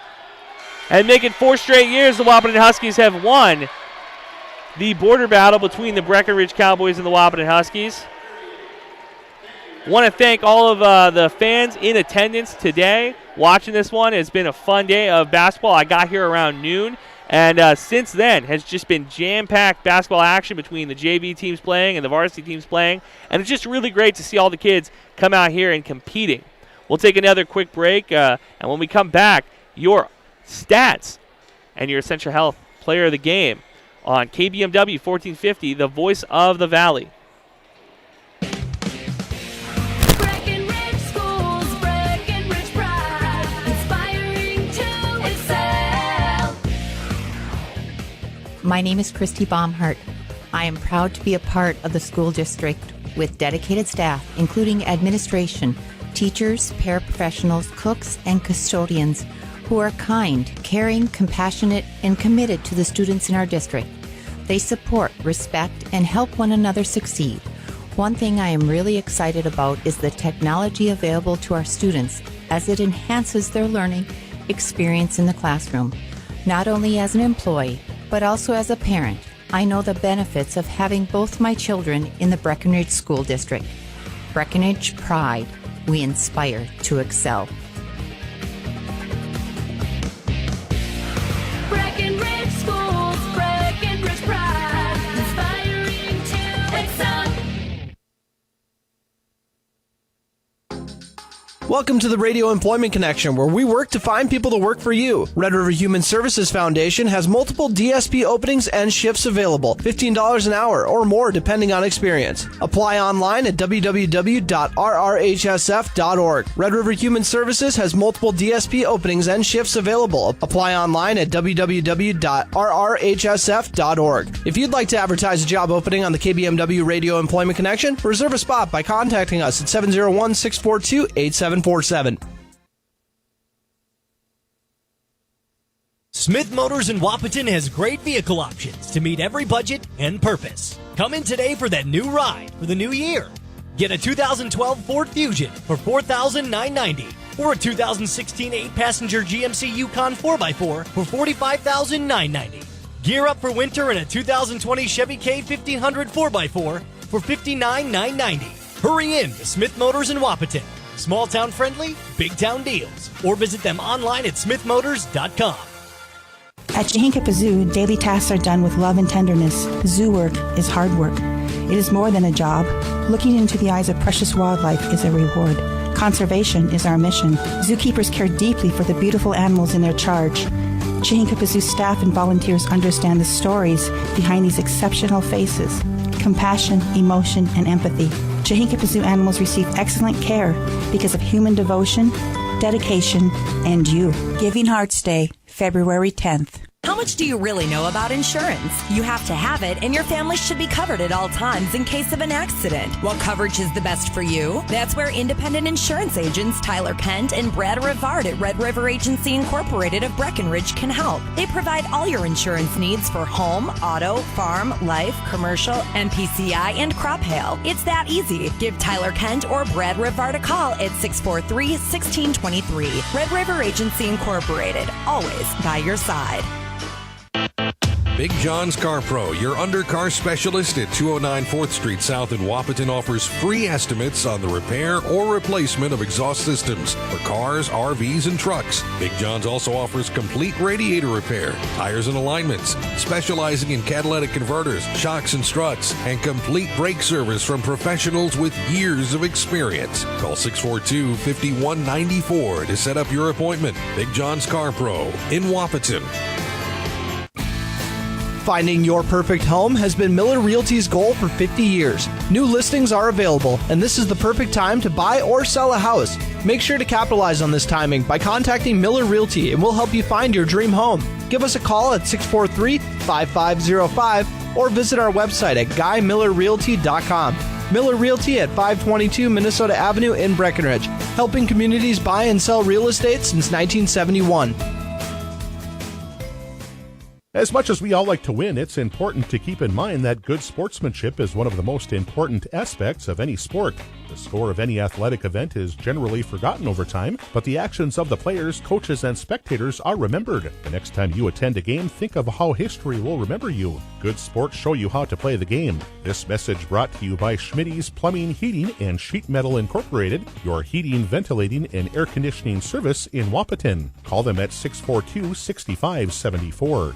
and making 4 straight years the Wahpeton Huskies have won the border battle between the Breckenridge Cowboys and the Wahpeton Huskies. Want to thank all of the fans in attendance today watching this one. It's been a fun day of basketball. I got here around noon, and since then has just been jam-packed basketball action between the JV teams playing and the varsity teams playing, and it's just really great to see all the kids come out here and competing. We'll take another quick break, and when we come back, your stats and your Essential Health Player of the Game on KBMW 1450, the voice of the Valley. My name is Christy Baumhart. I am proud to be a part of the school district with dedicated staff, including administration, teachers, paraprofessionals, cooks, and custodians who are kind, caring, compassionate, and committed to the students in our district. They support, respect, and help one another succeed. One thing I am really excited about is the technology available to our students as it enhances their learning experience in the classroom. Not only as an employee, but also as a parent, I know the benefits of having both my children in the Breckenridge School District. Breckenridge Pride. We inspire to excel. Breckenridge Schools, Breckenridge Pride, inspiring to excel. Welcome to the Radio Employment Connection, where we work to find people to work for you. Red River Human Services Foundation has multiple DSP openings and shifts available, $15 an hour or more depending on experience. Apply online at www.rrhsf.org. Red River Human Services has multiple DSP openings and shifts available. Apply online at www.rrhsf.org. If you'd like to advertise a job opening on the KBMW Radio Employment Connection, reserve a spot by contacting us at 701-642-8747. Smith Motors in Wahpeton has great vehicle options to meet every budget and purpose. Come in today for that new ride for the new year. Get a 2012 Ford Fusion for $4,990 or a 2016 8-passenger GMC Yukon 4x4 for $45,990. Gear up for winter in a 2020 Chevy K1500 4x4 for $59,990. Hurry in to Smith Motors in Wahpeton. Small town friendly, big town deals. Or visit them online at smithmotors.com. At Jahinkapa Zoo, daily tasks are done with love and tenderness. Zoo work is hard work. It is more than a job. Looking into the eyes of precious wildlife is a reward. Conservation is our mission. Zookeepers care deeply for the beautiful animals in their charge. Chihinkapa Zoo staff and volunteers understand the stories behind these exceptional faces. Compassion, emotion, and empathy. Chihinkapa Zoo animals receive excellent care because of human devotion, dedication, and you. Giving Hearts Day, February 10th. How much do you really know about insurance? You have to have it, and your family should be covered at all times in case of an accident. What coverage is the best for you? That's where independent insurance agents Tyler Kent and Brad Rivard at Red River Agency Incorporated of Breckenridge can help. They provide all your insurance needs for home, auto, farm, life, commercial, MPCI, and crop hail. It's that easy. Give Tyler Kent or Brad Rivard a call at 643-1623. Red River Agency Incorporated, always by your side. Big John's Car Pro, your undercar specialist at 209 4th Street South in Wahpeton, offers free estimates on the repair or replacement of exhaust systems for cars, RVs, and trucks. Big John's also offers complete radiator repair, tires and alignments, specializing in catalytic converters, shocks and struts, and complete brake service from professionals with years of experience. Call 642-5194 to set up your appointment. Big John's Car Pro in Wahpeton. Finding your perfect home has been Miller Realty's goal for 50 years. New listings are available, and this is the perfect time to buy or sell a house. Make sure to capitalize on this timing by contacting Miller Realty, and we'll help you find your dream home. Give us a call at 643-5505 or visit our website at GuyMillerRealty.com. Miller Realty at 522 Minnesota Avenue in Breckenridge, helping communities buy and sell real estate since 1971. As much as we all like to win, it's important to keep in mind that good sportsmanship is one of the most important aspects of any sport. The score of any athletic event is generally forgotten over time, but the actions of the players, coaches, and spectators are remembered. The next time you attend a game, think of how history will remember you. Good sports show you how to play the game. This message brought to you by Schmitty's Plumbing, Heating, and Sheet Metal Incorporated, your heating, ventilating, and air conditioning service in Wahpeton. Call them at 642-6574.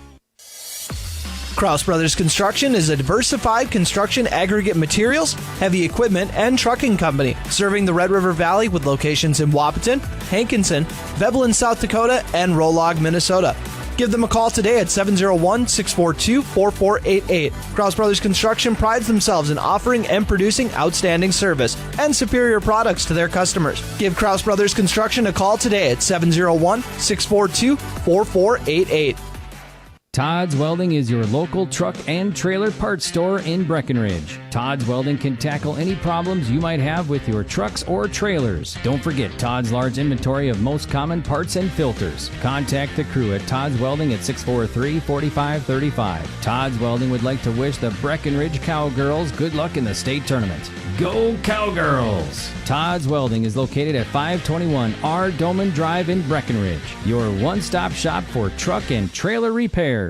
Krause Brothers Construction is a diversified construction aggregate materials, heavy equipment, and trucking company, serving the Red River Valley with locations in Wahpeton, Hankinson, Veblen, South Dakota, and Rolog, Minnesota. Give them a call today at 701-642-4488. Krause Brothers Construction prides themselves in offering and producing outstanding service and superior products to their customers. Give Krause Brothers Construction a call today at 701-642-4488. Todd's Welding is your local truck and trailer parts store in Breckenridge. Todd's Welding can tackle any problems you might have with your trucks or trailers. Don't forget Todd's large inventory of most common parts and filters. Contact the crew at Todd's Welding at 643-4535. Todd's Welding would like to wish the Breckenridge Cowgirls good luck in the state tournament. Go Cowgirls! Todd's Welding is located at 521 R. Doman Drive in Breckenridge, your one-stop shop for truck and trailer repairs.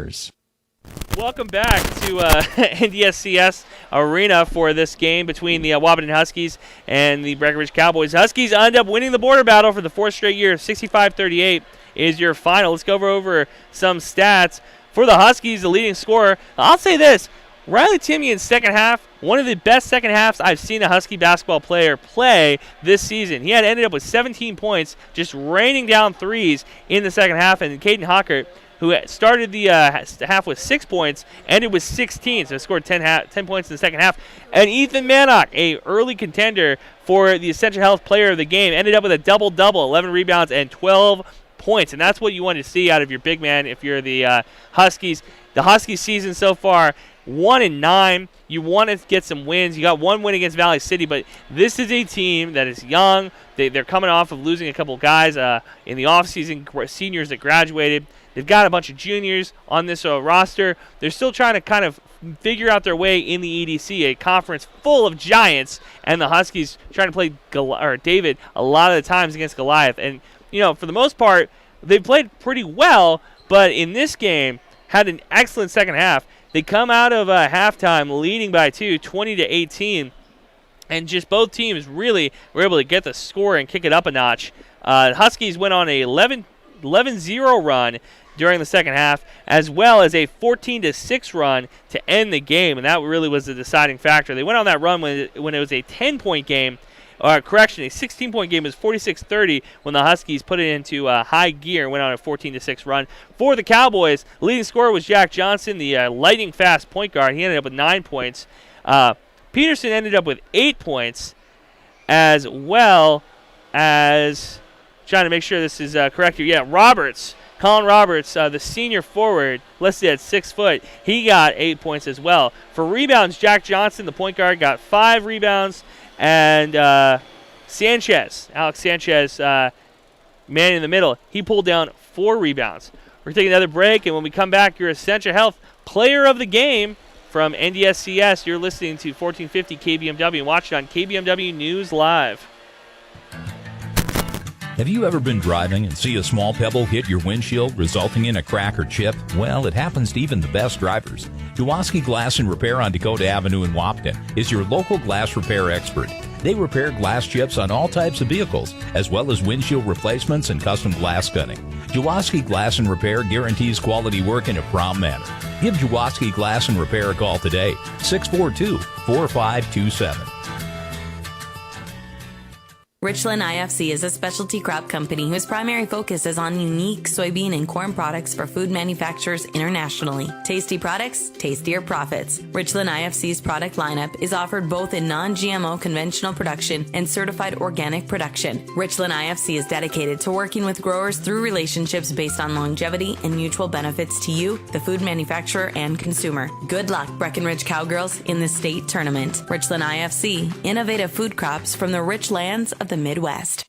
Welcome back to NDSCS Arena for this game between the Wahpeton Huskies and the Breckenridge Cowboys. Huskies end up winning the border battle for the fourth straight year. 65-38 is your final. Let's go over some stats. For the Huskies, the leading scorer, I'll say this. Riley Timian's second half, one of the best second halves I've seen a Husky basketball player play this season. He had ended up with 17 points, just raining down threes in the second half. And Caden Hockert, who started the half with 6 points, ended with 16, so scored 10 points in the second half. And Ethan Mannock, a early contender for the Essential Health Player of the Game, ended up with a double-double, 11 rebounds and 12 points. And that's what you want to see out of your big man if you're the Huskies. The Huskies season so far, 1-9. You want to get some wins. You got one win against Valley City, but this is a team that is young. They're coming off of losing a couple guys in the offseason, seniors that graduated. They've got a bunch of juniors on this roster. They're still trying to kind of figure out their way in the EDC, a conference full of giants, and the Huskies trying to play David a lot of the times against Goliath. And, you know, for the most part, they've played pretty well, but in this game, had an excellent second half. They come out of halftime leading by 2, 20-18, and just both teams really were able to get the score and kick it up a notch. Huskies went on a 11-0 run during the second half, as well as a 14-6 run to end the game, and that really was the deciding factor. They went on that run when it was a 10-point game. A 16-point game. It was 46-30 when the Huskies put it into high gear and went on a 14-6 run. For the Cowboys, the leading scorer was Jack Johnson, the lightning-fast point guard. He ended up with 9 points. Peterson ended up with 8 points, as well as, trying to make sure this is correct here. Yeah, Colin Roberts, the senior forward, listed at 6 foot, he got 8 points as well. For rebounds, Jack Johnson, the point guard, got 5 rebounds. And Alex Sanchez, man in the middle, he pulled down 4 rebounds. We're taking another break, and when we come back, your Essentia Health Player of the Game from NDSCS. You're listening to 1450 KBMW and watch it on KBMW News Live. Have you ever been driving and see a small pebble hit your windshield, resulting in a crack or chip? Well, it happens to even the best drivers. Jaworski Glass and Repair on Dakota Avenue in Wahpeton is your local glass repair expert. They repair glass chips on all types of vehicles, as well as windshield replacements and custom glass cutting. Jaworski Glass and Repair guarantees quality work in a prompt manner. Give Jaworski Glass and Repair a call today, 642-4527. Richland IFC is a specialty crop company whose primary focus is on unique soybean and corn products for food manufacturers internationally. Tasty products, tastier profits. Richland IFC's product lineup is offered both in non-GMO conventional production and certified organic production. Richland IFC is dedicated to working with growers through relationships based on longevity and mutual benefits to you, the food manufacturer, and consumer. Good luck, Breckenridge Cowgirls, in the state tournament. Richland IFC, innovative food crops from the rich lands of the Midwest.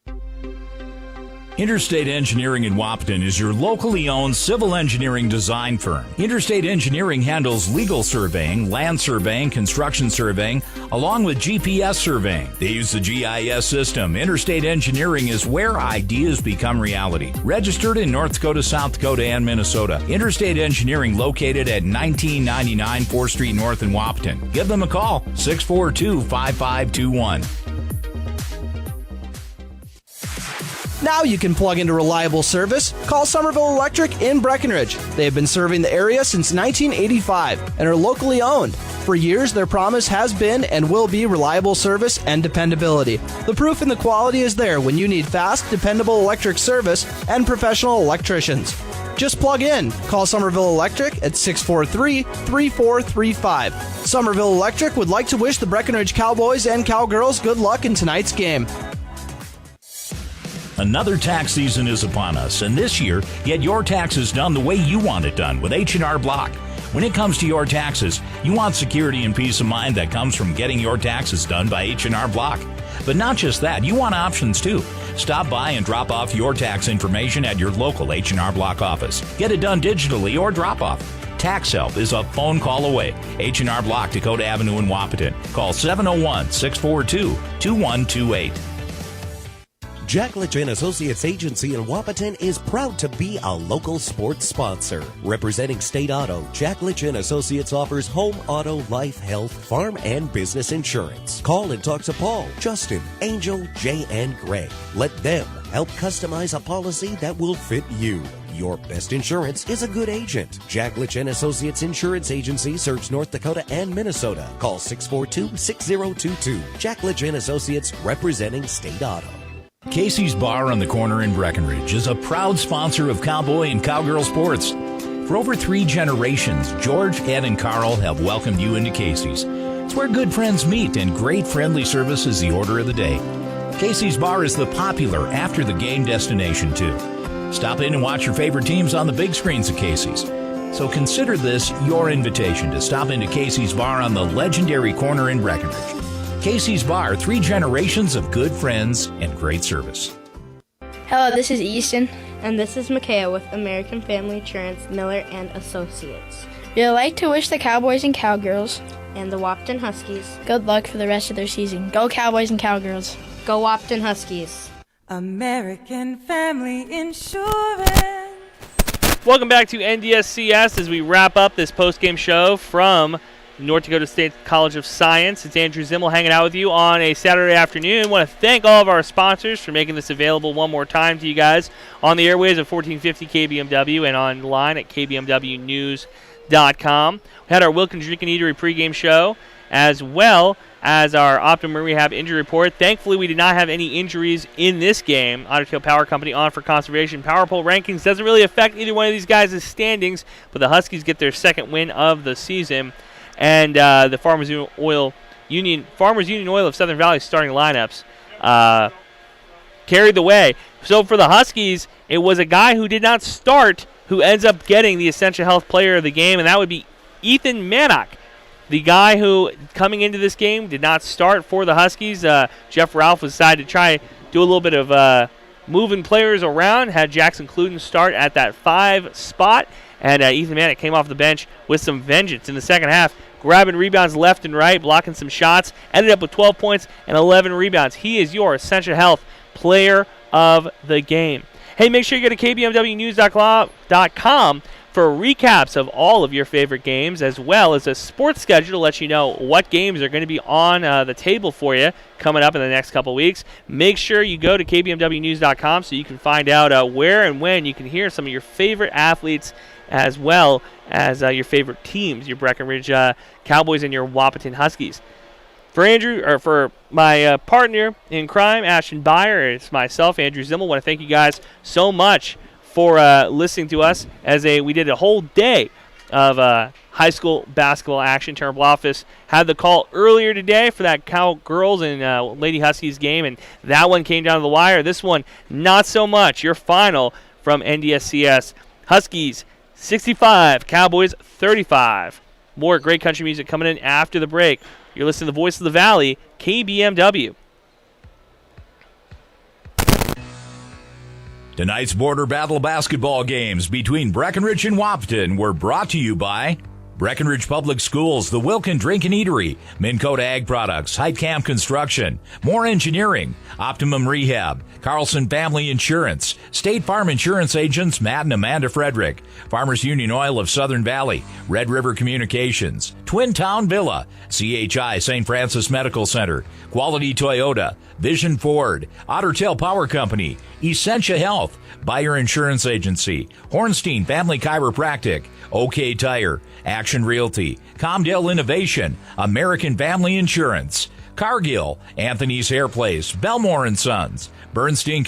Interstate Engineering in Wahpeton is your locally owned civil engineering design firm. Interstate Engineering handles legal surveying, land surveying, construction surveying, along with GPS surveying. They use the GIS system. Interstate Engineering is where ideas become reality. Registered in North Dakota, South Dakota, and Minnesota. Interstate Engineering located at 1999 4th Street North in Wahpeton. Give them a call, 642-5521. Now you can plug into reliable service. Call Somerville Electric in Breckenridge. They have been serving the area since 1985 and are locally owned. For years, their promise has been and will be reliable service and dependability. The proof in the quality is there when you need fast, dependable electric service and professional electricians. Just plug in. Call Somerville Electric at 643-3435. Somerville Electric would like to wish the Breckenridge Cowboys and Cowgirls good luck in tonight's game. Another tax season is upon us, and this year, get your taxes done the way you want it done with H&R Block. When it comes to your taxes, you want security and peace of mind that comes from getting your taxes done by H&R Block. But not just that, you want options too. Stop by and drop off your tax information at your local H&R Block office. Get it done digitally or drop off. Tax help is a phone call away. H&R Block, Dakota Avenue in Wahpeton. Call 701-642-2128. Jackledge & Associates Agency in Wahpeton is proud to be a local sports sponsor. Representing State Auto, Jackledge & Associates offers home, auto, life, health, farm, and business insurance. Call and talk to Paul, Justin, Angel, Jay, and Greg. Let them help customize a policy that will fit you. Your best insurance is a good agent. Jackledge & Associates Insurance Agency serves North Dakota and Minnesota. Call 642-6022. Jackledge & Associates, representing State Auto. Casey's Bar on the corner in Breckenridge is a proud sponsor of cowboy and cowgirl sports. For over 3 generations, George, Ed, and Carl have welcomed you into Casey's. It's where good friends meet and great friendly service is the order of the day. Casey's Bar is the popular after-the-game destination, too. Stop in and watch your favorite teams on the big screens at Casey's. So consider this your invitation to stop into Casey's Bar on the legendary corner in Breckenridge. Casey's Bar, 3 generations of good friends and great service. Hello, this is Easton. And this is Micaiah with American Family Insurance, Miller and Associates. We'd like to wish the Cowboys and Cowgirls and the Wahpeton Huskies good luck for the rest of their season. Go Cowboys and Cowgirls. Go Wahpeton Huskies. American Family Insurance. Welcome back to NDSCS as we wrap up this post-game show from North Dakota State College of Science. It's Andrew Zimmel hanging out with you on a Saturday afternoon. I want to thank all of our sponsors for making this available one more time to you guys on the airways of 1450 KBMW and online at kbmwnews.com. We had our Wilkins Drink and Eatery pregame show as well as our Optimum Rehab injury report. Thankfully, we did not have any injuries in this game. Otter Tail Power Company on for conservation. Power Poll rankings doesn't really affect either one of these guys' standings, but the Huskies get their second win of the season. And the Farmers Union Oil of Southern Valley starting lineups carried the way. So for the Huskies, it was a guy who did not start who ends up getting the Essential Health Player of the game, and that would be Ethan Mannock. The guy who, coming into this game, did not start for the Huskies. Jeff Ralph decided to try do a little bit of moving players around, had Jackson Cluden start at that 5 spot, and Ethan Mannock came off the bench with some vengeance in the second half, grabbing rebounds left and right, blocking some shots, ended up with 12 points and 11 rebounds. He is your Essential Health Player of the game. Hey, make sure you go to kbmwnews.com for recaps of all of your favorite games, as well as a sports schedule to let you know what games are going to be on the table for you coming up in the next couple weeks. Make sure you go to kbmwnews.com so you can find out where and when you can hear some of your favorite athletes, as well as your favorite teams, your Breckenridge Cowboys and your Wahpeton Huskies. For my partner in crime, Ashton Byer, it's myself, Andrew Zimmel. Want to thank you guys so much for listening to us we did a whole day of high school basketball action. Terrible Office had the call earlier today for that Cowgirls and Lady Huskies game, and that one came down to the wire. This one, not so much. Your final from NDSCS: Huskies 65, Cowboys 35. More great country music coming in after the break. You're listening to the Voice of the Valley, KBMW. Tonight's Border Battle basketball games between Breckenridge and Wahpeton were brought to you by Breckenridge Public Schools, the Wilkin Drink and Eatery, Minn Kota Ag Products, Heitkamp Construction, Moore Engineering, Optimum Rehab, Carlson Family Insurance, State Farm Insurance Agents Matt and Amanda Frederick, Farmers Union Oil of Southern Valley, Red River Communications, Twin Town Villa, CHI St. Francis Medical Center, Quality Toyota, Vision Ford, Otter Tail Power Company, Essentia Health, Bayer Insurance Agency, Hornstein Family Chiropractic, OK Tire, Action Realty, Comdale Innovation, American Family Insurance, Cargill, Anthony's Hair Place, Belmore & Sons, Bernstein